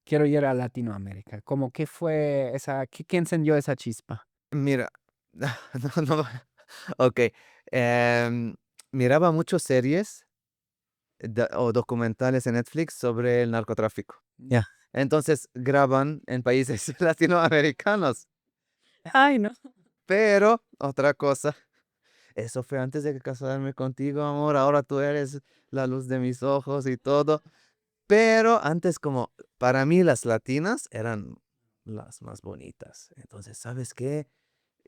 quiero ir a Latinoamérica? ¿Qué fue qué encendió esa chispa? Mira, no, ok. em, miraba muchas series o documentales en Netflix sobre el narcotráfico. Ya. Entonces graban en países latinoamericanos. Ay, no. Pero, otra cosa, eso fue antes de casarme contigo, amor. Ahora tú eres la luz de mis ojos y todo. Pero antes, como para mí, las latinas eran las más bonitas. Entonces, ¿sabes qué?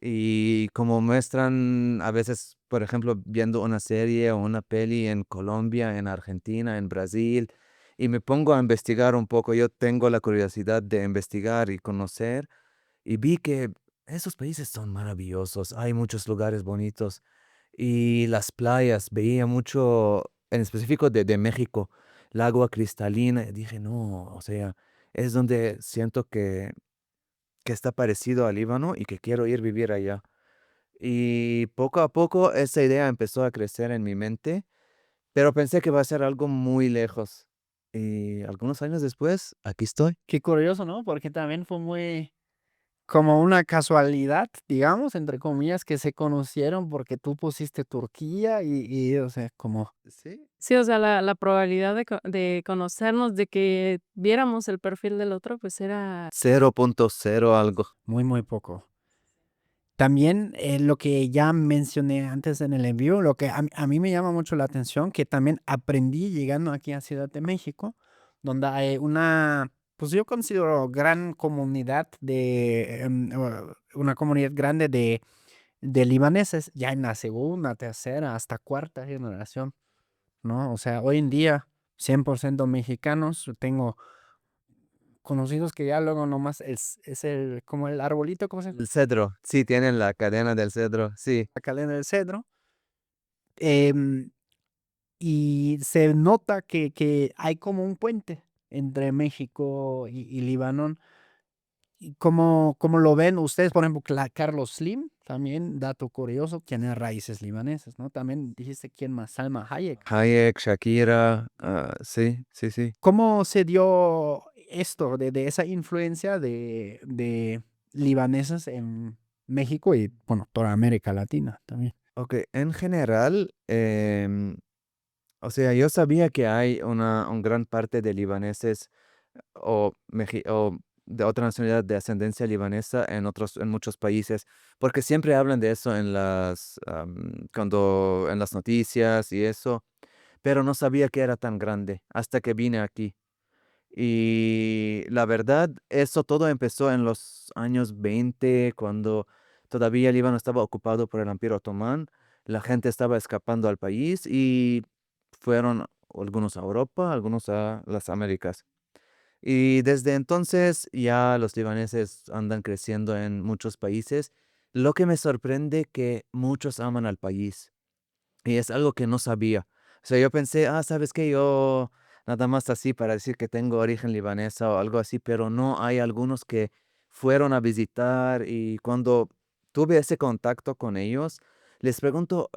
Y como muestran a veces, por ejemplo, viendo una serie o una peli en Colombia, en Argentina, en Brasil, y me pongo a investigar un poco. Yo tengo la curiosidad de investigar y conocer. Y vi que esos países son maravillosos, hay muchos lugares bonitos y las playas, veía mucho, en específico de México, el agua cristalina, y dije, no, o sea, es donde siento que está parecido al Líbano y que quiero ir vivir allá. Y poco a poco esa idea empezó a crecer en mi mente, pero pensé que va a ser algo muy lejos. Y algunos años después, aquí estoy. Qué curioso, ¿no? Porque también fue muy como una casualidad, digamos, entre comillas, que se conocieron porque tú pusiste Turquía o sea, como Sí. Sí, o sea, la probabilidad de conocernos, de que viéramos el perfil del otro, pues era 0.0 algo. muy, muy poco. También lo que ya mencioné antes en el envío, lo que a mí me llama mucho la atención, que también aprendí llegando aquí a Ciudad de México, donde hay pues yo considero gran comunidad una comunidad grande de libaneses, ya en la segunda, tercera, hasta cuarta generación, ¿no? O sea, hoy en día, 100% mexicanos, tengo conocidos que ya luego nomás es como el arbolito, ¿cómo se llama? El cedro, sí, tienen la cadena del cedro, sí. La cadena del cedro. em, y se nota que hay como un puente entre México y Líbano. ¿Y cómo lo ven ustedes? Por ejemplo, Carlos Slim, también, dato curioso, tiene raíces libanesas, ¿no? También dijiste quién más, Salma Hayek. Hayek, Shakira, sí, sí, sí. ¿Cómo se dio esto de esa influencia de libaneses en México y, bueno, toda América Latina también? Ok, en general, o sea, yo sabía que hay una gran parte de libaneses o de otra nacionalidad de ascendencia libanesa en muchos países, porque siempre hablan de eso en las noticias y eso. pero no sabía que era tan grande hasta que vine aquí. Y la verdad, eso todo empezó en los años 20, cuando todavía el Líbano estaba ocupado por el Imperio Otomán. La gente estaba escapando al país y fueron algunos a Europa, algunos a las Américas. Y desde entonces ya los libaneses andan creciendo en muchos países. Lo que me sorprende que muchos aman al país. Y es algo que no sabía. O sea, yo pensé, ¿sabes qué? Yo nada más así para decir que tengo origen libanesa o algo así, pero no, hay algunos que fueron a visitar y cuando tuve ese contacto con ellos, les pregunto,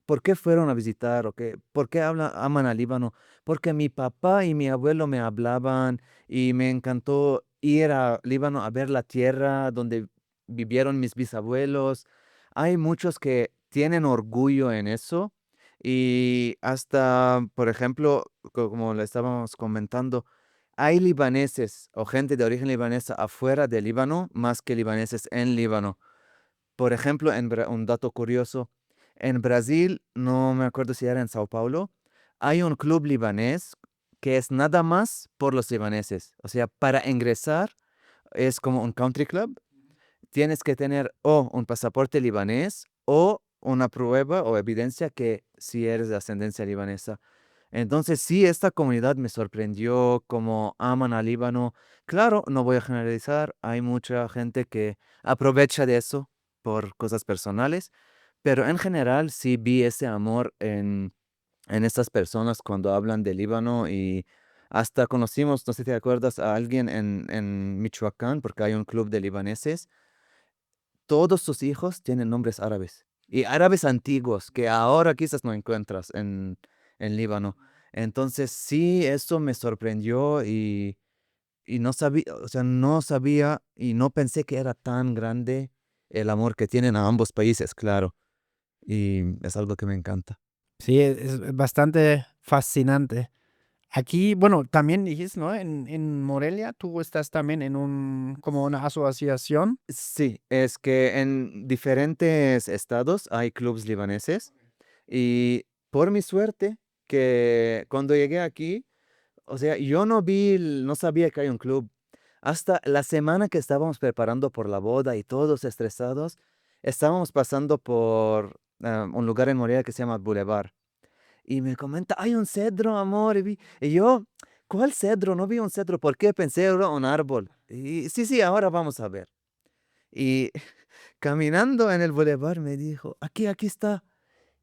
¿por qué fueron a visitar o qué? ¿Por qué aman al Líbano? Porque mi papá y mi abuelo me hablaban y me encantó ir a Líbano a ver la tierra donde vivieron mis bisabuelos. Hay muchos que tienen orgullo en eso y hasta, por ejemplo, como le estábamos comentando, hay libaneses o gente de origen libanesa afuera de Líbano más que libaneses en Líbano. Por ejemplo, un dato curioso, en Brasil, no me acuerdo si era en Sao Paulo, hay un club libanés que es nada más por los libaneses. O sea, para ingresar es como un country club, tienes que tener o un pasaporte libanés o una prueba o evidencia que si eres de ascendencia libanesa. Entonces, sí, esta comunidad me sorprendió como aman al Líbano. Claro, no voy a generalizar, hay mucha gente que aprovecha de eso por cosas personales, pero en general sí vi ese amor en estas personas cuando hablan de Líbano y hasta conocimos, no sé si te acuerdas, a alguien en Michoacán, porque hay un club de libaneses. Todos sus hijos tienen nombres árabes y árabes antiguos que ahora quizás no encuentras en Líbano. Entonces sí, eso me sorprendió y no sabía, o sea, no sabía y no pensé que era tan grande el amor que tienen a ambos países, claro. Y es algo que me encanta. Sí, es bastante fascinante. Aquí, bueno, también dijiste, ¿no? En Morelia, tú estás también en como una asociación. Sí, es que en diferentes estados hay clubes libaneses y por mi suerte que cuando llegué aquí, o sea, yo no sabía que hay un club. Hasta la semana que estábamos preparando por la boda y todos estresados, estábamos pasando por un lugar en Morelia que se llama Boulevard. Y me comenta, hay un cedro, amor. Y yo, ¿cuál cedro? No vi un cedro. ¿Por qué? Pensé era un árbol. Y sí, sí, ahora vamos a ver. Y caminando en el Boulevard me dijo, aquí está.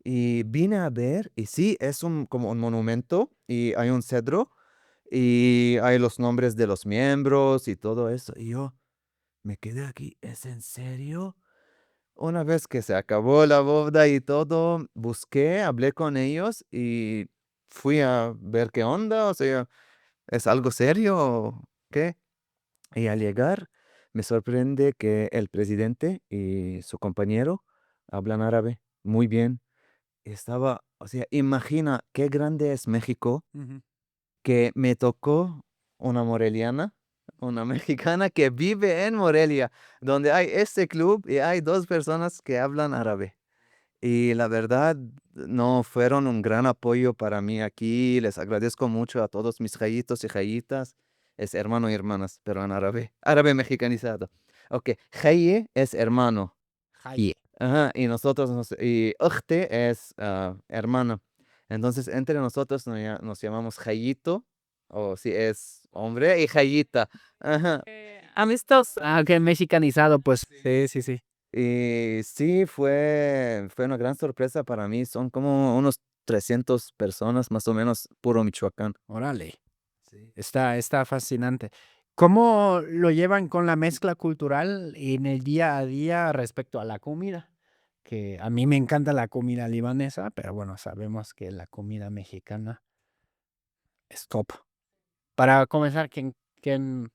Y vine a ver, y sí, es como un monumento, y hay un cedro, y hay los nombres de los miembros y todo eso. Y yo me quedé aquí, ¿es en serio? Una vez que se acabó la boda y todo, busqué, hablé con ellos y fui a ver qué onda, o sea, ¿es algo serio o qué? Y al llegar, me sorprende que el presidente y su compañero hablan árabe muy bien. Estaba, o sea, imagina qué grande es México, Ujú. que me tocó una moreliana, una mexicana que vive en Morelia, donde hay este club y hay dos personas que hablan árabe. Y la verdad, no fueron un gran apoyo para mí aquí. Les agradezco mucho a todos mis jayitos y jayitas. Es hermano y hermanas, pero en árabe. Árabe mexicanizado. Ok, jaye es hermano. Jai. Ajá, y nosotros, y uchte es hermana. Entonces, entre nosotros nos llamamos Jayito, o si es hombre, y Jayita. Ajá. Amistoso. Ah, ok, mexicanizado, pues. Sí, sí, sí. Y sí, fue una gran sorpresa para mí. Son como unos 300 personas, más o menos, puro Michoacán. Órale. Sí. Está fascinante. ¿Cómo lo llevan con la mezcla cultural en el día a día respecto a la comida? Que a mí me encanta la comida libanesa, pero bueno, sabemos que la comida mexicana es top. Para comenzar, ¿quién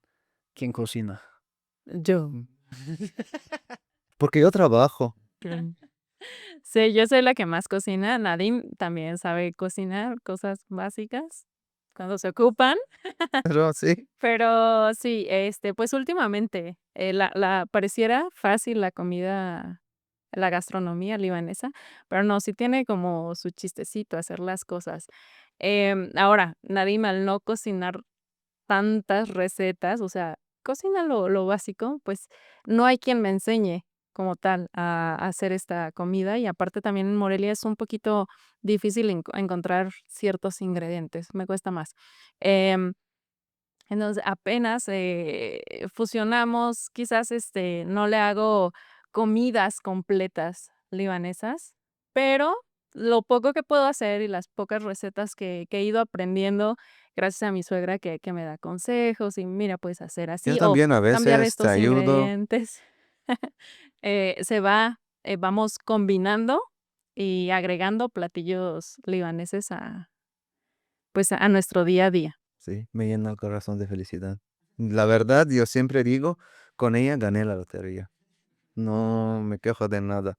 cocina? Yo. Porque yo trabajo. Sí, yo soy la que más cocina. Nadine también sabe cocinar cosas básicas cuando se ocupan. Pero sí. Pero sí, pues últimamente, pareciera fácil la comida, la gastronomía libanesa, pero no, sí tiene como su chistecito hacer las cosas. Ahora, Nadim, al no cocinar tantas recetas, o sea, cocina lo básico, pues no hay quien me enseñe como tal a hacer esta comida y aparte también en Morelia es un poquito difícil encontrar ciertos ingredientes, me cuesta más. Em, entonces apenas fusionamos, quizás no le hago comidas completas libanesas, pero lo poco que puedo hacer y las pocas recetas que he ido aprendiendo gracias a mi suegra que me da consejos y mira, puedes hacer Yo así o también a cambiar veces te estos ayudo. ingredientes. Vamos combinando y agregando platillos libaneses pues a nuestro día a día. Sí, me llena el corazón de felicidad. La verdad, yo siempre digo, con ella gané la lotería. No me quejo de nada.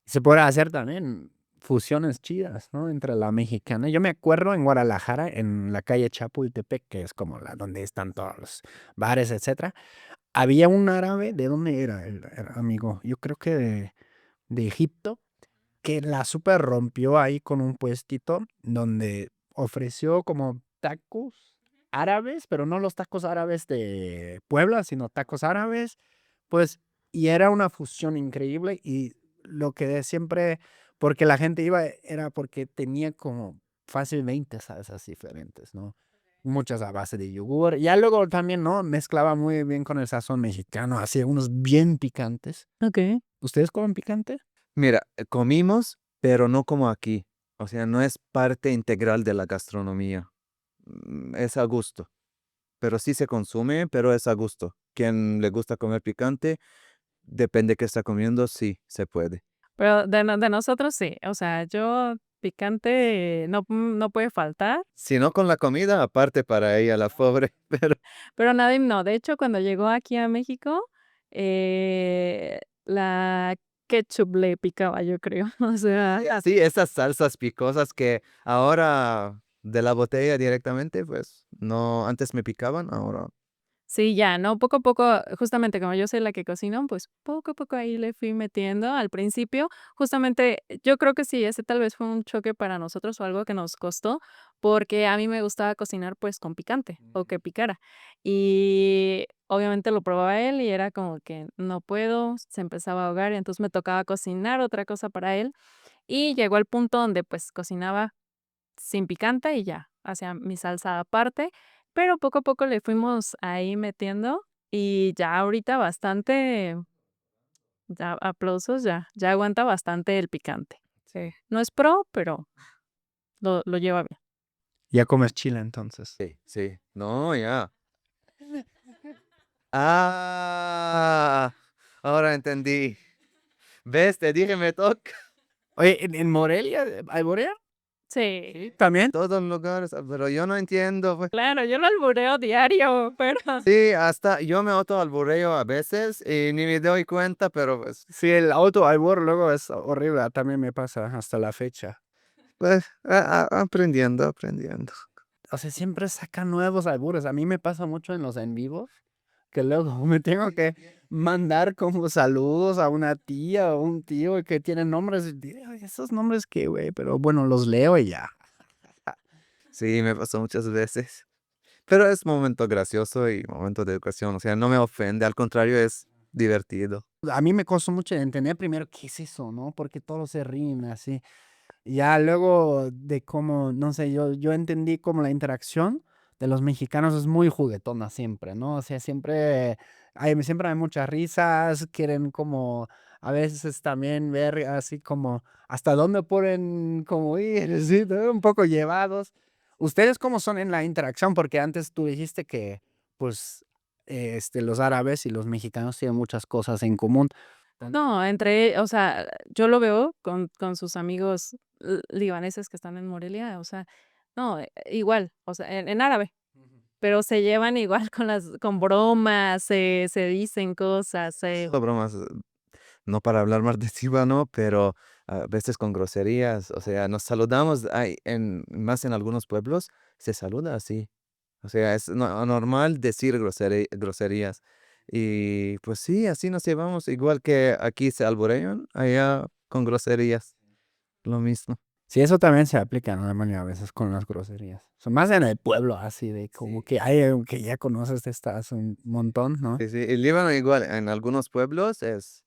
Se puede hacer también fusiones chidas, ¿no? Entre la mexicana. Yo me acuerdo en Guadalajara, en la calle Chapultepec, que es como la donde están todos los bares, etcétera. Había un árabe, ¿de dónde era el amigo? Yo creo que de Egipto, que la super rompió ahí con un puestito donde ofreció como tacos árabes, pero no los tacos árabes de Puebla, sino tacos árabes, pues, y era una fusión increíble y lo que de siempre, porque la gente iba, era porque tenía como fácil 20 salsas diferentes, ¿no? Muchas a base de yogur. Ya luego también, ¿no? Mezclaba muy bien con el sazón mexicano, hacía unos bien picantes. Ok. ¿Ustedes comen picante? Mira, comimos, pero no como aquí. O sea, no es parte integral de la gastronomía. Es a gusto. Pero sí se consume, pero es a gusto. Quien le gusta comer picante, depende qué está comiendo, sí, se puede. Pero de nosotros sí, o sea, yo picante no puede faltar, Si no con la comida, aparte para ella, la pobre. Pero pero Nadim no. De hecho, cuando llegó aquí a México, la ketchup le picaba, yo creo. O sea, sí, esas salsas picosas que ahora de la botella directamente, pues no, antes me picaban, ahora. sí, ya, ¿no? Poco a poco, justamente como yo soy la que cocino, pues poco a poco ahí le fui metiendo. Al principio, justamente, yo creo que sí, ese tal vez fue un choque para nosotros o algo que nos costó, porque a mí me gustaba cocinar pues con picante o que picara. Y obviamente lo probaba él y era como que no puedo, se empezaba a ahogar y entonces me tocaba cocinar otra cosa para él. Y llegó al punto donde pues cocinaba sin picante y ya, hacía mi salsa aparte, pero poco a poco le fuimos ahí metiendo y ya ahorita bastante, ya aplausos, ya aguanta bastante el picante. Sí. No es pro, pero lo lleva bien. Ya comes chile entonces. Sí, sí. No, ya. Ah, ahora entendí. ¿Ves? Te dije me toca. Oye, en Morelia, ¿alborean? Sí, Sí, también. Todos los lugares, pero yo no entiendo, pues. claro, yo lo albureo diario, pero Sí, hasta yo me autoalbureo a veces y ni me doy cuenta, pero pues, Sí, el auto albur luego es horrible, también me pasa hasta la fecha. pues aprendiendo, aprendiendo. O sea, siempre sacan nuevos albures. A mí me pasa mucho en los en vivos, que luego me tengo que mandar como saludos a una tía o un tío que tienen nombres. Y digo, "Ay, esos nombres qué, güey", pero bueno, los leo y ya. Sí, me pasó muchas veces. Pero es momento gracioso y momento de educación. O sea, no me ofende, al contrario, es divertido. A mí me costó mucho entender primero qué es eso, ¿no? Porque todos se ríen así. Y ya luego de cómo, no sé, yo entendí como la interacción de los mexicanos es muy juguetona siempre, ¿no? O sea, siempre hay muchas risas, quieren como a veces también ver así como hasta dónde pueden como ir, ¿sí? ¿No? Un poco llevados. ¿Ustedes cómo son en la interacción? Porque antes tú dijiste que, pues, los árabes y los mexicanos tienen muchas cosas en común. no, o sea, yo lo veo con sus amigos libaneses que están en Morelia, o sea, no, igual, o sea, en árabe. Pero se llevan igual con bromas, se dicen cosas, Solo bromas, no para hablar más de Siva, ¿no? Pero a veces con groserías. O sea, nos saludamos, más en algunos pueblos, se saluda así. O sea, es normal decir groserías. Y pues sí, así nos llevamos. Igual que aquí se alborean, allá con groserías. Lo mismo. Sí, eso también se aplica, ¿no? A veces con las groserías. Son más en el pueblo, así de como Sí. que hay que ya conoces, estás un montón, ¿no? Sí, sí. El Líbano igual, en algunos pueblos es,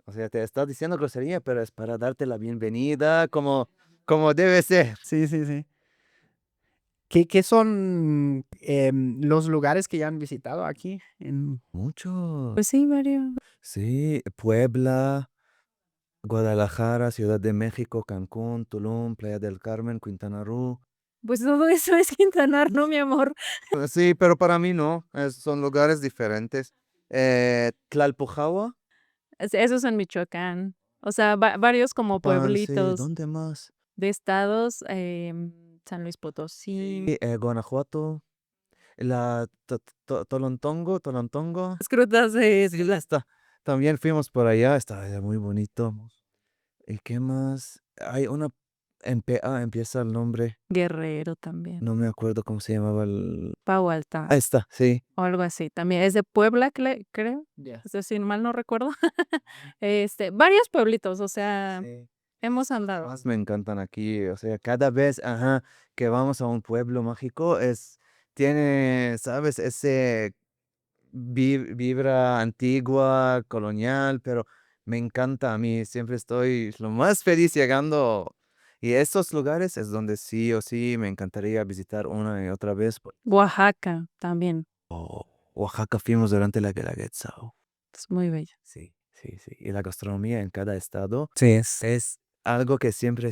o sea, te estás diciendo grosería, pero es para darte la bienvenida como debe ser. Sí, sí, sí. ¿Qué son los lugares que ya han visitado aquí? Mucho. Pues sí, varios. Sí, Puebla, Guadalajara, Ciudad de México, Cancún, Tulum, Playa del Carmen, Quintana Roo. Pues todo eso es Quintanar, ¿no, mi amor? Sí, pero para mí no, son lugares diferentes. Tlalpujahua, Eso es en Michoacán. O sea, varios como sí, pueblitos ¿dónde más? de estados, San Luis Potosí. Guanajuato, la Tolontongo. Las grutas Sí, ya está. También fuimos por allá, está muy bonito. ¿Y qué más? Hay una, empieza el nombre, Guerrero también. no me acuerdo cómo se llamaba el... Pau Alta Ahí está, sí. o algo así. También es de Puebla, creo. Ya. Es decir, mal no recuerdo. Varios pueblitos, o sea, Sí. hemos andado. Más me encantan aquí, o sea, cada vez, que vamos a un pueblo mágico tiene, ¿sabes? Ese vibra antigua, colonial, pero me encanta a mí, siempre estoy lo más feliz llegando. Y estos lugares es donde sí o sí me encantaría visitar una y otra vez. Oaxaca también. Oaxaca fuimos durante la Guelaguetza. Es muy bello. Sí, sí, sí. Y la gastronomía en cada estado Sí, es algo que siempre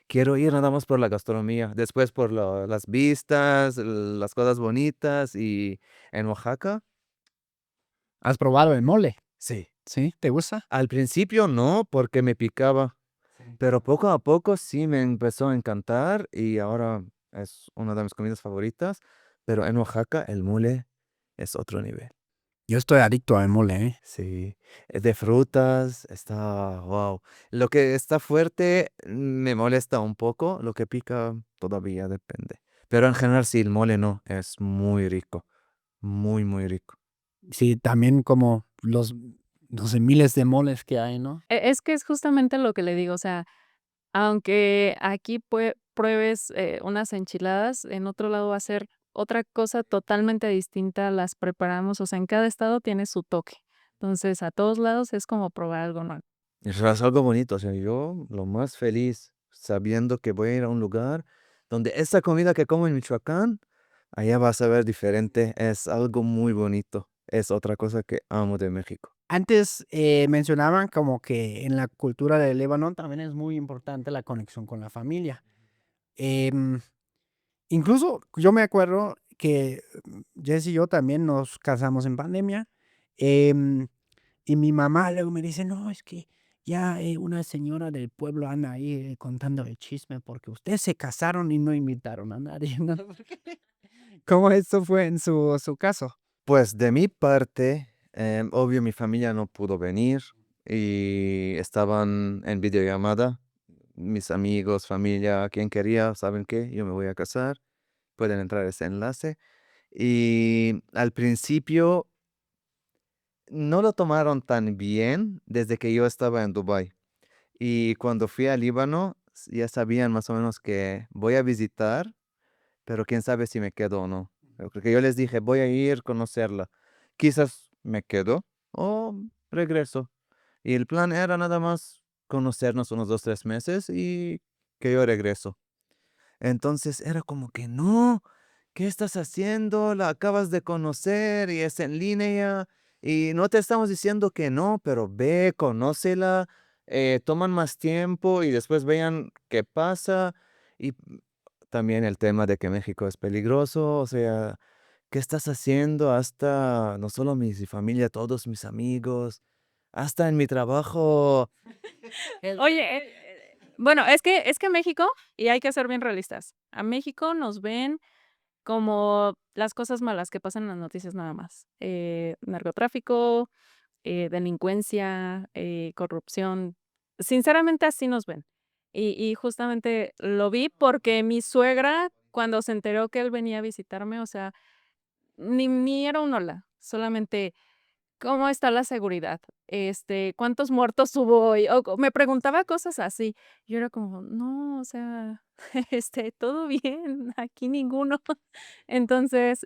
quiero ir nada más por la gastronomía, después por las vistas, las cosas bonitas y en Oaxaca, ¿Has probado el mole? sí. ¿Sí? ¿Te gusta? Al principio no, porque me picaba, pero poco a poco sí me empezó a encantar y ahora es una de mis comidas favoritas, pero en Oaxaca el mole es otro nivel. Yo estoy adicto al mole, ¿eh? Sí, es de frutas, está, wow. Lo que está fuerte me molesta un poco, lo que pica todavía depende. Pero en general sí, el mole no, es muy rico, muy, muy rico. Sí, también como los, no sé, miles de moles que hay, ¿no? Es que es justamente lo que le digo, o sea, aunque aquí pruebes unas enchiladas, en otro lado va a ser otra cosa totalmente distinta, las preparamos, o sea, en cada estado tiene su toque. Entonces, a todos lados es como probar algo nuevo. Eso es algo bonito, o sea, yo lo más feliz sabiendo que voy a ir a un lugar donde esa comida que como en Michoacán, allá vas a ver diferente, es algo muy bonito, es otra cosa que amo de México. Antes mencionaban como que en la cultura del Líbano también es muy importante la conexión con la familia. Em, Incluso yo me acuerdo que Jess y yo también nos casamos en pandemia. em, y mi mamá luego me dice, no, es que ya una señora del pueblo anda ahí contando el chisme porque ustedes se casaron y no invitaron a nadie. ¿No? ¿Cómo esto fue en su caso? Pues de mi parte, obvio mi familia no pudo venir y estaban en videollamada. Mis amigos, familia, quien quería, ¿saben qué? Yo me voy a casar. Pueden entrar a ese enlace. Y al principio no lo tomaron tan bien desde que yo estaba en Dubái. Y cuando fui al Líbano, ya sabían más o menos que voy a visitar, pero quién sabe si me quedo o no. Porque yo les dije, voy a ir a conocerla. Quizás me quedo o regreso. Y el plan era nada más conocernos unos 2, 3 meses y que yo regreso. Entonces era como que no, ¿qué estás haciendo? La acabas de conocer y es en línea y no te estamos diciendo que no, pero ve, conócela, toman más tiempo y después vean qué pasa. Y también el tema de que México es peligroso, o sea, ¿qué estás haciendo? Hasta no solo mi familia, todos mis amigos, hasta en mi trabajo. Oye, bueno, es que México, y hay que ser bien realistas, a México nos ven como las cosas malas que pasan en las noticias nada más. Narcotráfico, delincuencia, corrupción. Sinceramente así nos ven. Y justamente lo vi porque mi suegra, cuando se enteró que él venía a visitarme, o sea, ni era un hola, solamente ¿Cómo está la seguridad? ¿Cuántos muertos hubo hoy? Me preguntaba cosas así. Yo era como, no, o sea, todo bien, aquí ninguno. Entonces,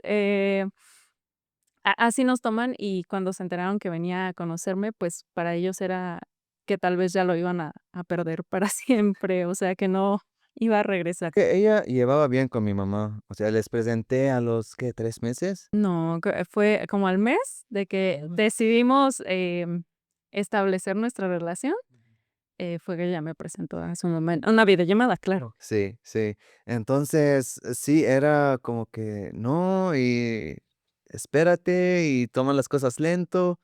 así nos toman y cuando se enteraron que venía a conocerme, pues para ellos era que tal vez ya lo iban a perder para siempre, o sea, que no iba a regresar. Que ella llevaba bien con mi mamá. O sea, les presenté a los, ¿qué? 3 meses. No, fue como al mes de que decidimos establecer nuestra relación, fue que ella me presentó a su mamá en una videollamada, claro. Sí, sí. Entonces, sí, era como que no, y espérate y toma las cosas lento.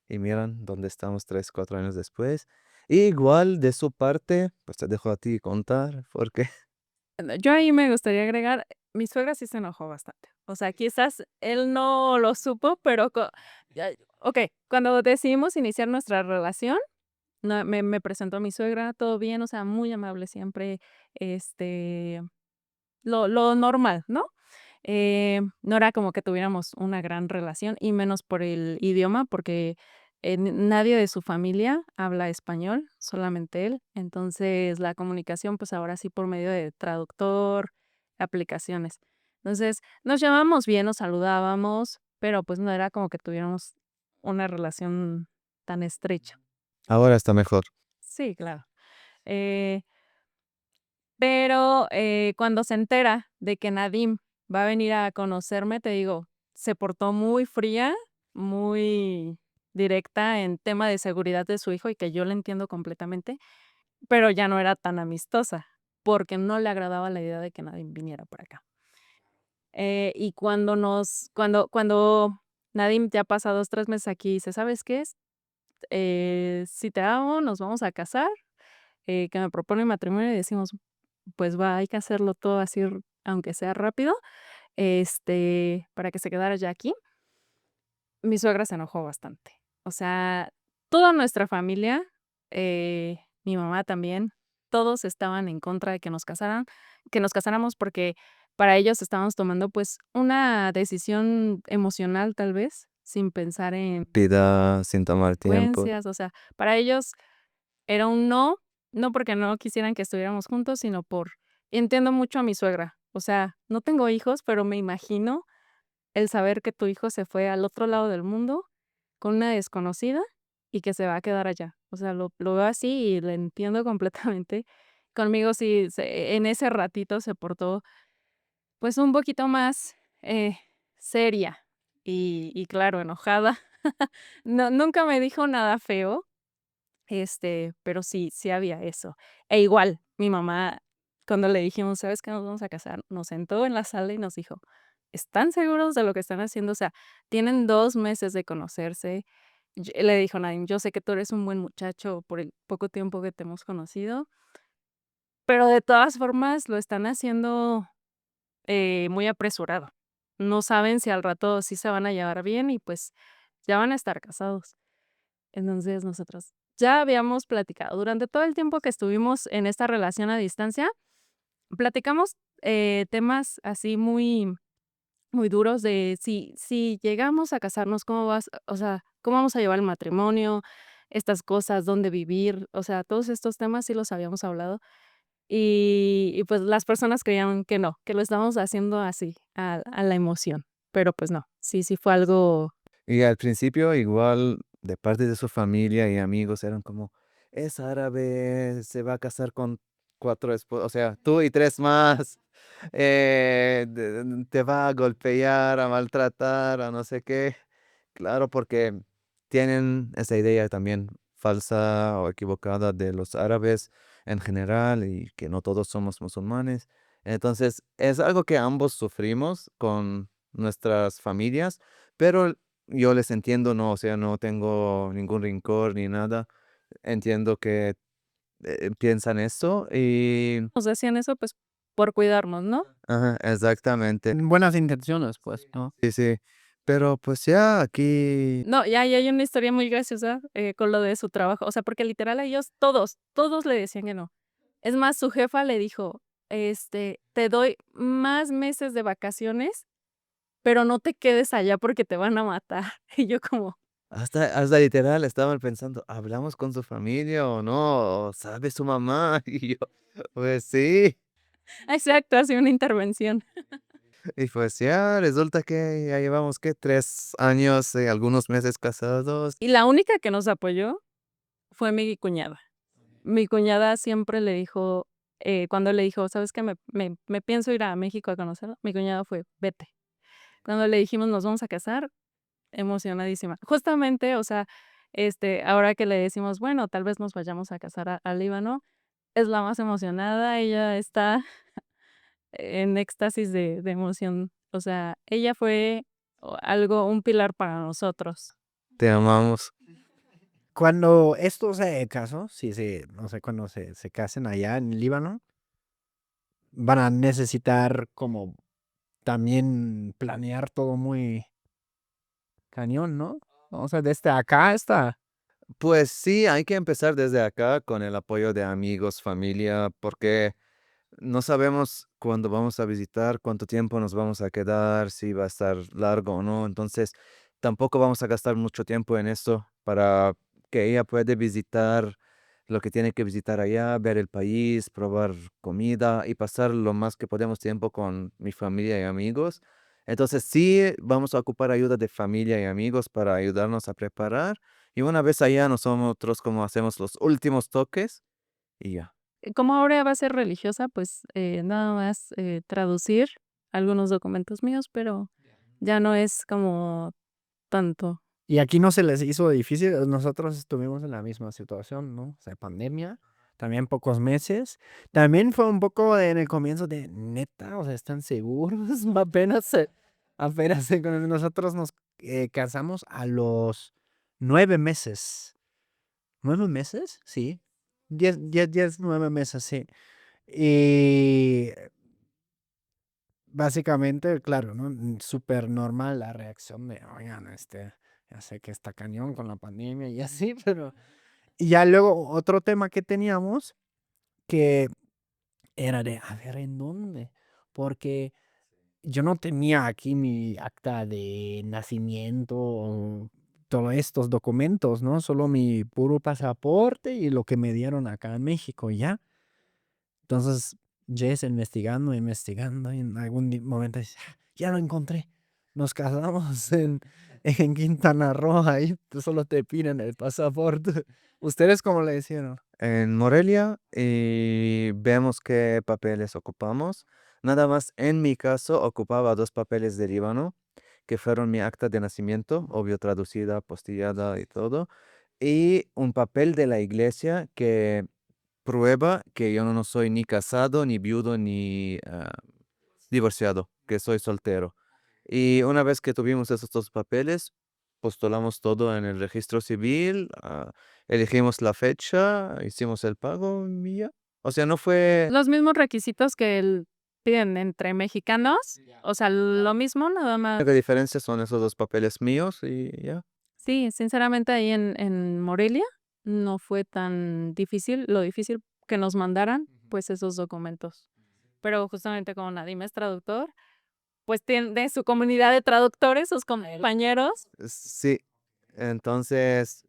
Y miran dónde estamos 3, 4 años después. Igual de su parte, pues te dejo a ti contar, porque Yo ahí me gustaría agregar, mi suegra sí se enojó bastante. O sea, quizás él no lo supo, pero okey, cuando decidimos iniciar nuestra relación, me presentó a mi suegra, todo bien, o sea, muy amable siempre, este, lo normal, ¿no? No era como que tuviéramos una gran relación, y menos por el idioma, porque, nadie de su familia habla español, solamente él. Entonces, la comunicación, pues, ahora sí por medio de traductor, aplicaciones. Entonces, nos llevábamos bien, nos saludábamos, pero, pues, no era como que tuviéramos una relación tan estrecha. ahora está mejor. Sí, claro. Eh Pero, cuando se entera de que Nadim va a venir a conocerme, te digo, se portó muy fría, muy directa en tema de seguridad de su hijo, y que yo la entiendo completamente, pero ya no era tan amistosa, porque no le agradaba la idea de que Nadim viniera por acá. Y cuando Nadim ya pasa 2, 3 meses aquí y dice: "¿Sabes qué es? Si te amo, nos vamos a casar", que me propone matrimonio y decimos: "Pues va, hay que hacerlo todo así, aunque sea rápido", para que se quedara ya aquí. Mi suegra se enojó bastante. O sea, toda nuestra familia, mi mamá también, todos estaban en contra de que nos casáramos, porque para ellos estábamos tomando, pues, una decisión emocional, tal vez, sin pensar en Pida sin tomar tiempo. consecuencias, o sea, para ellos era un no, no porque no quisieran que estuviéramos juntos, sino por entiendo mucho a mi suegra. O sea, no tengo hijos, pero me imagino el saber que tu hijo se fue al otro lado del mundo con una desconocida y que se va a quedar allá. O sea, lo veo así y lo entiendo completamente. Conmigo sí, en ese ratito se portó, pues, un poquito más, seria y claro, enojada. No, nunca me dijo nada feo, pero sí había eso. E igual, mi mamá, cuando le dijimos: "¿Sabes qué? Nos vamos a casar", nos sentó en la sala y nos dijo: "¿Están seguros de lo que están haciendo? O sea, tienen 2 meses de conocerse". Le dijo Nadine: "Yo sé que tú eres un buen muchacho por el poco tiempo que te hemos conocido, pero de todas formas lo están haciendo, muy apresurado. No saben si al rato sí se van a llevar bien y, pues, ya van a estar casados". Entonces, nosotros ya habíamos platicado. Durante todo el tiempo que estuvimos en esta relación a distancia, platicamos, temas así muy muy duros de si llegamos a casarnos, ¿cómo vas? O sea, ¿cómo vamos a llevar el matrimonio? Estas cosas, dónde vivir, o sea, todos estos temas sí los habíamos hablado, pues, las personas creían que no, que lo estábamos haciendo así, a la emoción, pero, pues, no, sí fue algo. Y al principio, igual, de parte de su familia y amigos, eran como, es árabe, se va a casar con 4 esposos, o sea, tú y 3 más, te va a golpear, a maltratar, a no sé qué. Claro, porque tienen esa idea también falsa o equivocada de los árabes en general y que no todos somos musulmanes. Entonces, es algo que ambos sufrimos con nuestras familias, pero yo les entiendo, no, o sea, no tengo ningún rencor ni nada. Entiendo que piensan eso y... Nos decían eso, pues, por cuidarnos, ¿no? Ajá, exactamente. Buenas intenciones, pues, ¿no? Sí, sí. Pero pues ya aquí... No, y hay una historia muy graciosa, con lo de su trabajo, o sea, porque literal a ellos todos le decían que no. Es más, su jefa le dijo: "Te doy más meses de vacaciones, pero no te quedes allá porque te van a matar". Y yo como, Hasta literal estaban pensando, ¿hablamos con su familia o no? ¿O sabe su mamá? Y yo, pues sí. Exacto, hace una intervención. Y pues ya resulta que ya llevamos, ¿qué? 3 años, algunos meses casados. Y la única que nos apoyó fue mi cuñada. Mi cuñada siempre le dijo, cuando le dijo: "¿Sabes qué? Me pienso ir a México a conocerlo", mi cuñada fue: "Vete". Cuando le dijimos: "Nos vamos a casar", emocionadísima. Justamente, o sea, ahora que le decimos: "Bueno, tal vez nos vayamos a casar a al Líbano", es la más emocionada, ella está en éxtasis de emoción. O sea, ella fue un pilar para nosotros. Te amamos. Cuando esto se casó, sí, sí, no sé, cuando se casen allá en Líbano, van a necesitar como también planear todo muy cañón, ¿no? O sea, desde acá está. Pues sí, hay que empezar desde acá con el apoyo de amigos, familia, porque no sabemos cuándo vamos a visitar, cuánto tiempo nos vamos a quedar, si va a estar largo o no. Entonces, tampoco vamos a gastar mucho tiempo en esto para que ella pueda visitar lo que tiene que visitar allá, ver el país, probar comida y pasar lo más que podemos tiempo con mi familia y amigos. Entonces, sí, vamos a ocupar ayuda de familia y amigos para ayudarnos a preparar. Y una vez allá, nosotros como hacemos los últimos toques y ya. Como ahora va a ser religiosa, pues, nada más, traducir algunos documentos míos, pero ya no es como tanto. Y aquí no se les hizo difícil, nosotros estuvimos en la misma situación, ¿no? O sea, pandemia, también pocos meses. También fue un poco en el comienzo de neta, o sea, ¿están seguros? Nosotros nos casamos a los 9 meses. ¿9 meses? Sí. 9 meses, sí. Y básicamente, claro, ¿no? Súper normal la reacción de, oigan, ya sé que está cañón con la pandemia y así, pero... Y ya luego otro tema que teníamos que era de, a ver, ¿en dónde? Porque yo no tenía aquí mi acta de nacimiento o todos estos documentos, ¿no? Solo mi puro pasaporte y lo que me dieron acá en México, ¿ya? Entonces, Jess investigando, investigando, y en algún momento dice, "Ah, ya lo encontré. Nos casamos en Quintana Roo, ahí solo te piden el pasaporte. ¿Ustedes cómo le hicieron? En Morelia y vemos qué papeles ocupamos. Nada más en mi caso ocupaba 2 papeles de Líbano, que fueron mi acta de nacimiento, obvio traducida, postillada y todo, y un papel de la iglesia que prueba que yo no soy ni casado, ni viudo, ni divorciado, que soy soltero. Y una vez que tuvimos esos 2 papeles, postulamos todo en el registro civil, elegimos la fecha, hicimos el pago y ya. O sea, no fue... Los mismos requisitos que piden entre mexicanos, o sea, lo mismo, nada La más. única diferencia son esos 2 papeles míos y ya. Sí, sinceramente ahí en Morelia no fue tan difícil, lo difícil que nos mandaran, pues, esos documentos. Pero justamente como Nadim es traductor, pues tiene su comunidad de traductores, sus compañeros. Sí, entonces,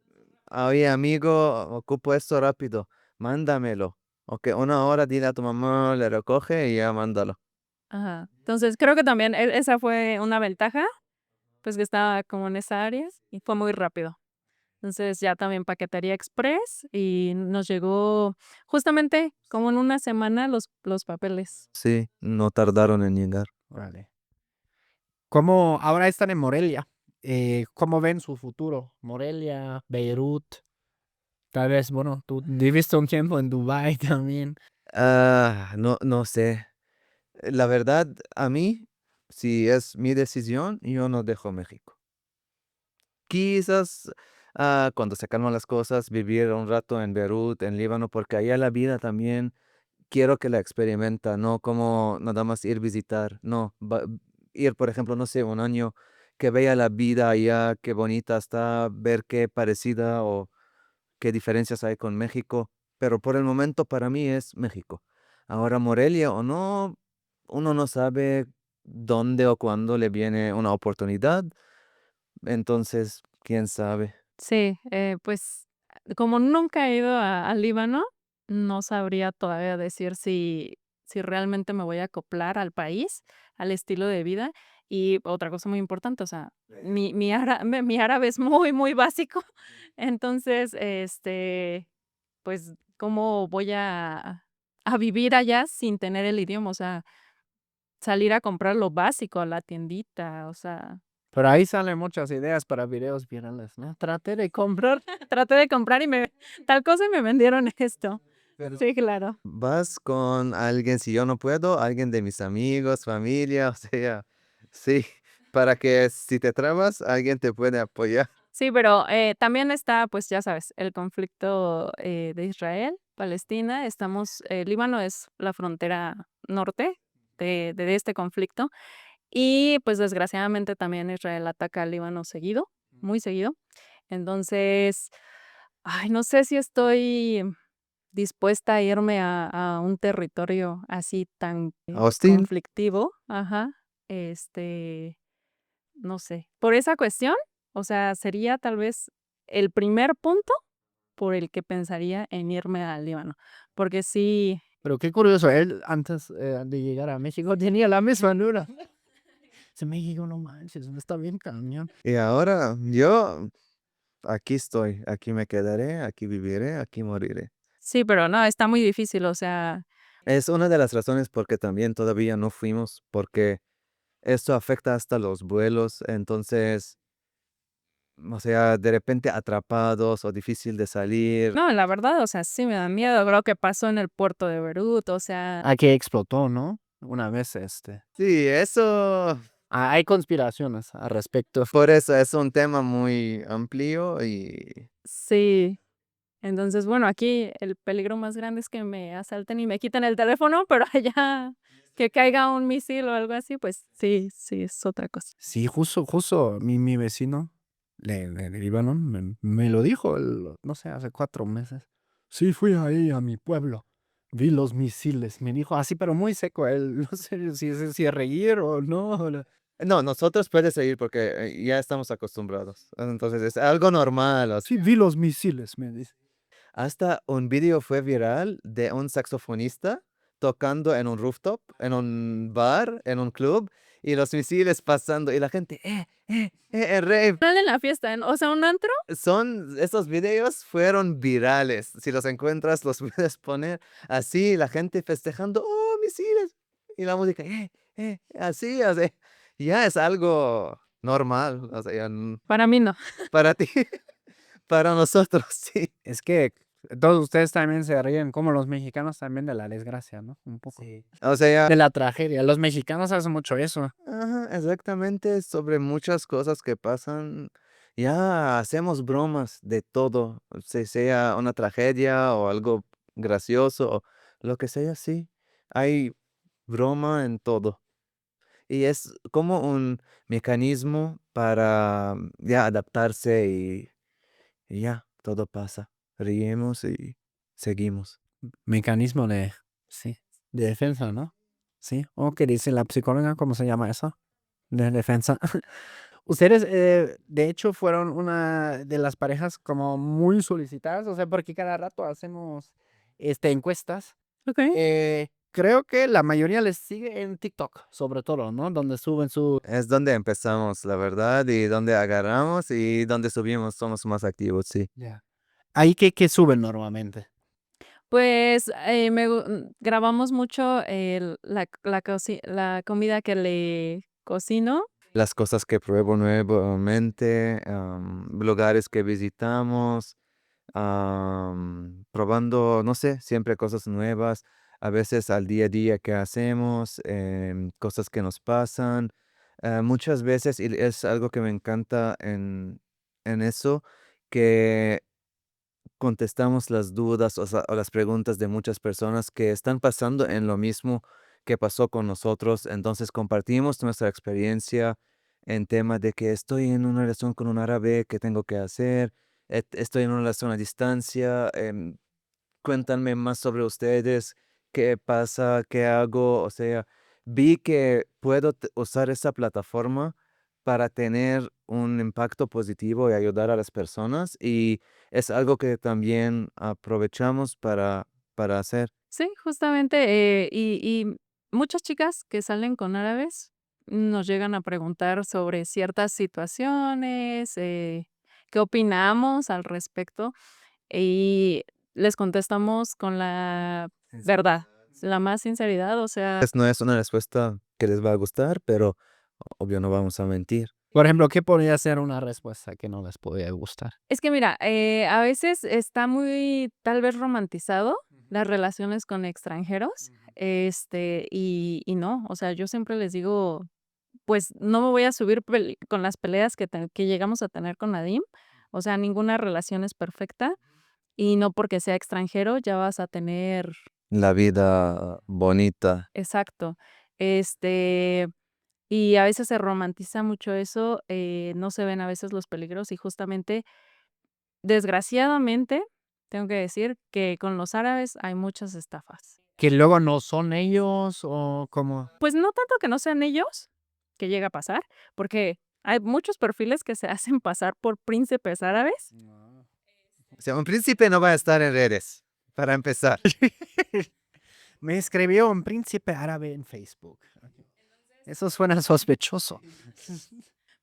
oye, amigo, ocupo esto rápido, mándamelo. Ok, 1 hora, dile a tu mamá, le recoge y ya mándalo. Ajá. Entonces, creo que también esa fue una ventaja, pues, que estaba como en esa área y fue muy rápido. Entonces, ya también paquetería express y nos llegó justamente como en una semana los papeles. Sí, no tardaron en llegar. Órale. ¿Cómo ahora están en Morelia? ¿Cómo ven su futuro? Morelia, Beirut, tal vez, bueno, tú viviste un tiempo en Dubái también. No, no sé. La verdad, a mí, si es mi decisión, yo no dejo México. Quizás cuando se calman las cosas, vivir un rato en Beirut, en Líbano, porque allá la vida también quiero que la experimenta, no como nada más ir visitar, no, ir, por ejemplo, no sé, un año que vea la vida allá, qué bonita está, ver qué parecida o qué diferencias hay con México, pero por el momento para mí es México. Ahora Morelia o no, uno no sabe dónde o cuándo le viene una oportunidad, entonces quién sabe. Sí, pues como nunca he ido al Líbano, no sabría todavía decir si realmente me voy a acoplar al país, al estilo de vida. Y otra cosa muy importante, o sea, mi árabe es muy, muy básico. Entonces, pues, ¿cómo voy a vivir allá sin tener el idioma? O sea, salir a comprar lo básico a la tiendita, o sea, Pero ahí salen muchas ideas para videos virales, ¿no? Traté de comprar. traté de comprar y tal cosa y me vendieron esto. Pero Sí, claro. vas con alguien, si yo no puedo, alguien de mis amigos, familia, o sea, sí, para que si te trabas, alguien te puede apoyar. Sí, pero, también está, pues, ya sabes, el conflicto, de Israel, Palestina. Líbano es la frontera norte de este conflicto y, pues, desgraciadamente también Israel ataca al Líbano seguido, muy seguido. Entonces, ay, no sé si estoy dispuesta a irme a un territorio así tan, Hostil. conflictivo. Ajá. No sé. Por esa cuestión, o sea, sería tal vez el primer punto por el que pensaría en irme al Líbano, porque sí. Pero qué curioso, él antes de llegar a México tenía la misma duda. En México, no manches, no está bien cañón. Y ahora yo aquí estoy, aquí me quedaré, aquí viviré, aquí moriré. Sí, pero no, está muy difícil, o sea, Es una de las razones porque también todavía no fuimos, porque esto afecta hasta los vuelos, entonces, o sea, de repente atrapados o difícil de salir. no, la verdad, o sea, sí me da miedo, lo que pasó en el puerto de Beirut, o sea, Aquí explotó, ¿no? Una vez, Sí, eso, hay conspiraciones al respecto. por eso es un tema muy amplio y sí. Entonces, bueno, aquí el peligro más grande es que me asalten y me quiten el teléfono, pero allá que caiga un misil o algo así, pues sí, sí, es otra cosa. Sí, justo mi vecino de Líbano me lo dijo, no sé, hace 4 meses. Sí, fui ahí a mi pueblo. Vi los misiles. Me dijo así, pero muy seco. Él no sé si reír o no. no, nosotros puedes seguir porque ya estamos acostumbrados. Entonces es algo normal. O sea, Sí, vi los misiles, me dice. hasta un video fue viral de un saxofonista tocando en un rooftop, en un bar, en un club, y los misiles pasando y la gente, en rave. Sale en la fiesta, o sea, un antro. Esos videos fueron virales. Si los encuentras, los puedes poner así, la gente festejando, oh, misiles. Y la música, así, o sea, ya es algo normal, o sea, ya Para mí no. para ti, para nosotros, sí. Es que todos ustedes también se ríen, como los mexicanos también de la desgracia, ¿no? Un poco. Sí. O sea, De la tragedia. Los mexicanos hacen mucho eso. ajá, exactamente, sobre muchas cosas que pasan. Ya hacemos bromas de todo, sea una tragedia o algo gracioso o lo que sea, sí. Hay broma en todo. Y es como un mecanismo para ya adaptarse y ya, todo pasa. Reímos y seguimos. Mecanismo sí, de defensa, ¿no? Sí. ¿O qué dice la psicóloga? ¿Cómo se llama eso? De defensa. Ustedes, de hecho, fueron una de las parejas como muy solicitadas, o sea, porque cada rato hacemos encuestas. Okey. Creo que la mayoría les sigue en TikTok, sobre todo, ¿no? Donde suben su... Es donde empezamos, la verdad, y donde agarramos y donde subimos, somos más activos, sí. Ya. Ahí que suben normalmente. Pues, grabamos mucho la comida que le cocino. Las cosas que pruebo nuevamente, lugares que visitamos, probando, no sé, siempre cosas nuevas, a veces al día a día que hacemos, cosas que nos pasan. Muchas veces, y es algo que me encanta en eso, que contestamos las dudas o las preguntas de muchas personas que están pasando en lo mismo que pasó con nosotros. Entonces compartimos nuestra experiencia en tema de que estoy en una relación con un árabe, ¿qué tengo que hacer? Estoy en una relación a distancia, cuéntanme más sobre ustedes, qué pasa, qué hago. O sea, vi que puedo usar esa plataforma para tener un impacto positivo y ayudar a las personas y es algo que también aprovechamos para hacer. Sí, justamente, y muchas chicas que salen con árabes nos llegan a preguntar sobre ciertas situaciones, qué opinamos al respecto, y les contestamos con la verdad, la más sinceridad, o sea, No es una respuesta que les va a gustar, pero obvio no vamos a mentir. Por ejemplo, ¿qué podría ser una respuesta que no les podría gustar? es que mira, a veces está muy, tal vez, romantizado las relaciones con extranjeros, y no, o sea, yo siempre les digo, pues, no me voy a subir con las peleas que llegamos a tener con Nadim, o sea, ninguna relación es perfecta, y no porque sea extranjero ya vas a tener La vida bonita. exacto, este, y a veces se romantiza mucho eso, no se ven a veces los peligros y justamente, desgraciadamente, tengo que decir que con los árabes hay muchas estafas. ¿Que luego no son ellos o cómo? Pues no tanto que no sean ellos, que llega a pasar, porque hay muchos perfiles que se hacen pasar por príncipes árabes. O sea, un príncipe no va a estar en redes, para empezar. Me escribió un príncipe árabe en Facebook. Eso suena sospechoso.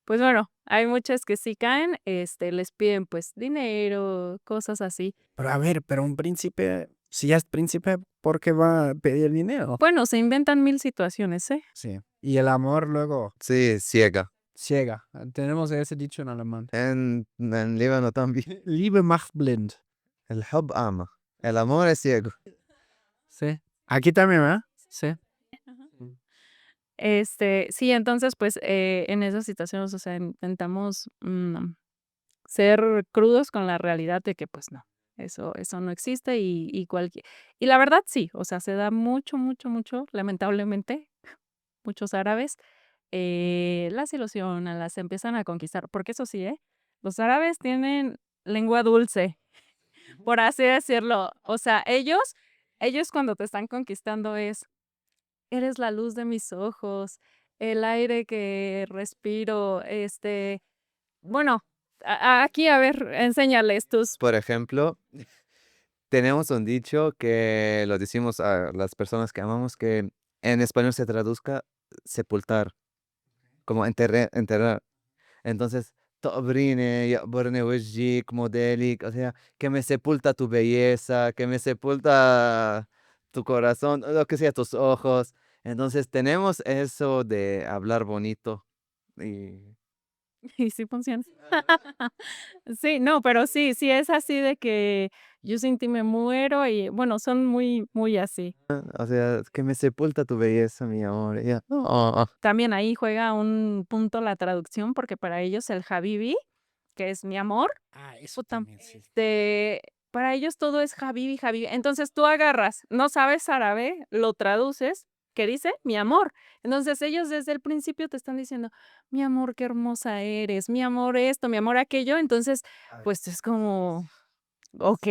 Pues bueno, hay muchas que sí caen, les piden pues dinero, cosas así. Pero a ver, pero un príncipe, si ya es príncipe, ¿por qué va a pedir dinero? Bueno, se inventan mil situaciones, ¿eh? Sí. Y el amor luego Sí, ciega. ciega. Tenemos ese dicho en alemán. En Líbano también. Liebe macht blind. El hub ama. El amor es ciego. Sí. Aquí también, ¿verdad? Sí. Sí, entonces, pues, en esas situaciones, o sea, intentamos, ser crudos con la realidad de que, pues, no, eso no existe y cualquier y la verdad sí, o sea, se da mucho, mucho, mucho, lamentablemente, muchos árabes, las ilusionan, las empiezan a conquistar, porque eso sí, los árabes tienen lengua dulce, por así decirlo, o sea, ellos cuando te están conquistando es: "Eres la luz de mis ojos, el aire que respiro", bueno, aquí, a ver, enséñales tus Por ejemplo, tenemos un dicho que lo decimos a las personas que amamos que en español se traduzca sepultar, como enterrar. Entonces, "Tobrine, yaqburni wajhik, modelik", o sea, que me sepulta tu belleza, que me sepulta tu corazón, lo que sea, tus ojos. Entonces, tenemos eso de hablar bonito y y sí funciona. Sí, no, pero sí es así de que yo sin ti me muero y, bueno, son muy, muy así. o sea, que me sepulta tu belleza, mi amor. Y ella, "Oh". También ahí juega un punto la traducción, porque para ellos el habibi, que es mi amor, Ah, eso puta, también, sí. para ellos todo es habibi, habibi. Entonces tú agarras, no sabes árabe, lo traduces, ¿qué dice? Mi amor. Entonces ellos desde el principio te están diciendo, mi amor, qué hermosa eres, mi amor esto, mi amor aquello. Entonces, pues es como, ok.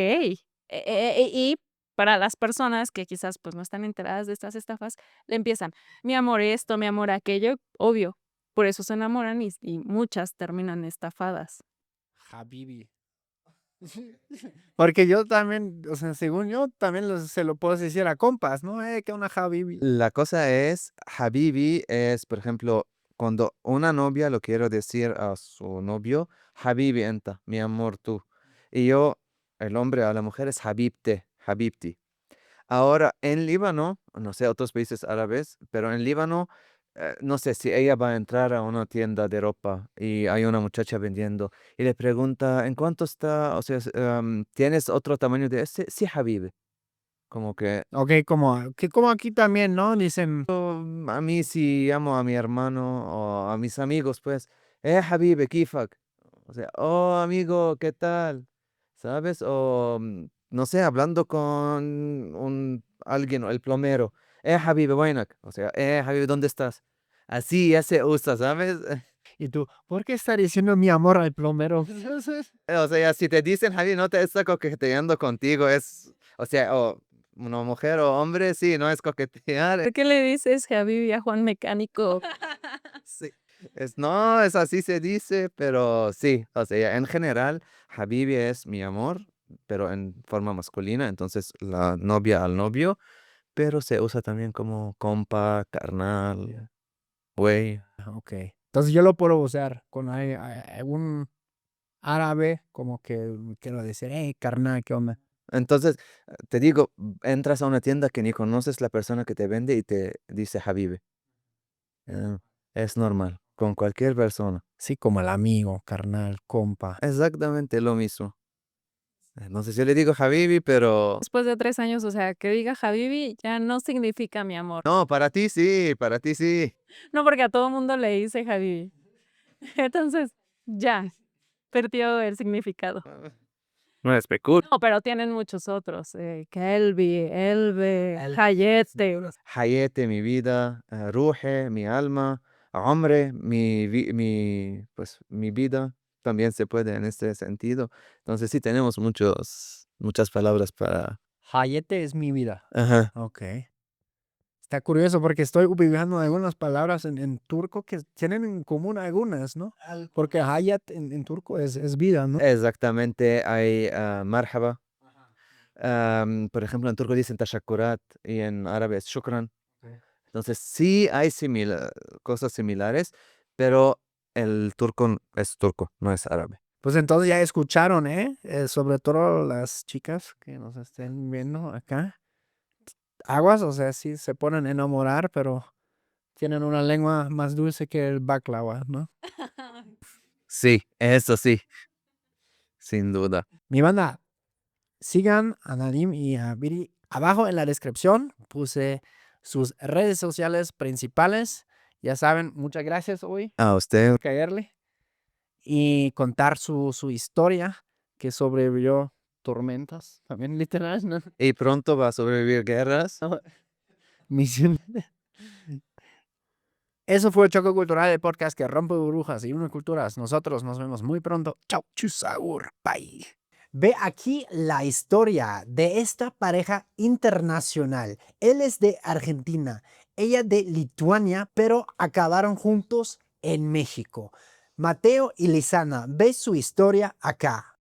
Y para las personas que quizás pues no están enteradas de estas estafas, le empiezan, mi amor esto, mi amor aquello, obvio. Por eso se enamoran y muchas terminan estafadas. Habibi. Porque yo también, o sea, según yo, también se lo puedo decir a compas, ¿no? Que una Habibi. La cosa es, Habibi es, por ejemplo, cuando una novia lo quiero decir a su novio, Habibi enta, mi amor tú. Y yo, el hombre a la mujer es Habibte, Habibti. Ahora, en Líbano, no sé, otros países árabes, pero en Líbano, no sé si ella va a entrar a una tienda de ropa y hay una muchacha vendiendo y le pregunta, ¿en cuánto está? O sea, ¿tienes otro tamaño de este? Sí, Habibi. Como que Ok, como aquí también, ¿no? Dicen, a mí si amo a mi hermano o a mis amigos, pues, Habibi, kifak. O sea, oh, amigo, ¿qué tal? ¿Sabes? O, no sé, hablando con alguien, o el plomero, Habibi, buenak. O sea, Habibi, ¿dónde estás? Así ya se usa, ¿sabes? y tú, ¿por qué está diciendo mi amor al plomero? O sea, si te dicen Habibi, no te está coqueteando contigo, o sea, o una mujer o hombre, sí, no es coquetear. ¿Por qué le dices Habibi a Juan Mecánico? Sí. No, es así se dice, pero sí, o sea, en general, Habibi es mi amor, pero en forma masculina, entonces la novia al novio, pero se usa también como compa, carnal, güey. Ok. Entonces yo lo puedo usar con algún árabe, como que quiero decir, hey, carnal, ¿qué onda? Entonces, te digo, entras a una tienda que ni conoces la persona que te vende y te dice Habibi. Eh, es normal, con cualquier persona. Sí, como el amigo, carnal, compa. Exactamente lo mismo. No sé si yo le digo Habibi, pero... Después de 3 años, o sea, que diga Habibi ya no significa mi amor. No, para ti sí, para ti sí. No, porque a todo mundo le dice Habibi. Entonces, ya, perdió el significado. No es pecul. No, pero tienen muchos otros. Kelby, Elbe, Hayete. Hayete, mi vida, Ruhe, mi alma, hombre, pues, mi vida, también se puede en este sentido. Entonces sí tenemos muchas palabras para... Hayete es mi vida. Ajá. Ok. Está curioso porque estoy ubicando algunas palabras en turco que tienen en común algunas, ¿no? Porque hayat en turco es vida, ¿no? Exactamente, hay marhaba. Por ejemplo, en turco dicen tashakkurat y en árabe es shukran. Entonces sí hay cosas similares, pero el turco es turco, no es árabe. Pues entonces ya escucharon, ¿eh? Sobre todo las chicas que nos estén viendo acá. Aguas, o sea, sí se ponen a enamorar, pero tienen una lengua más dulce que el baklava, ¿no? Sí, eso sí, sin duda. Mi banda, sigan a Nadim y a Viri. Abajo en la descripción puse sus redes sociales principales. Ya saben, muchas gracias hoy A usted, por caerle y contar su historia que sobrevivió tormentas, también literal, ¿no? y pronto va a sobrevivir guerras. Misión. Eso fue el Choque Cultural, el podcast que rompe burbujas y une culturas. Nosotros nos vemos muy pronto. Chau, chusaur, bye. Ve aquí la historia de esta pareja internacional. Él es de Argentina, ella de Lituania, pero acabaron juntos en México. Mateo y Lisana, ve su historia acá.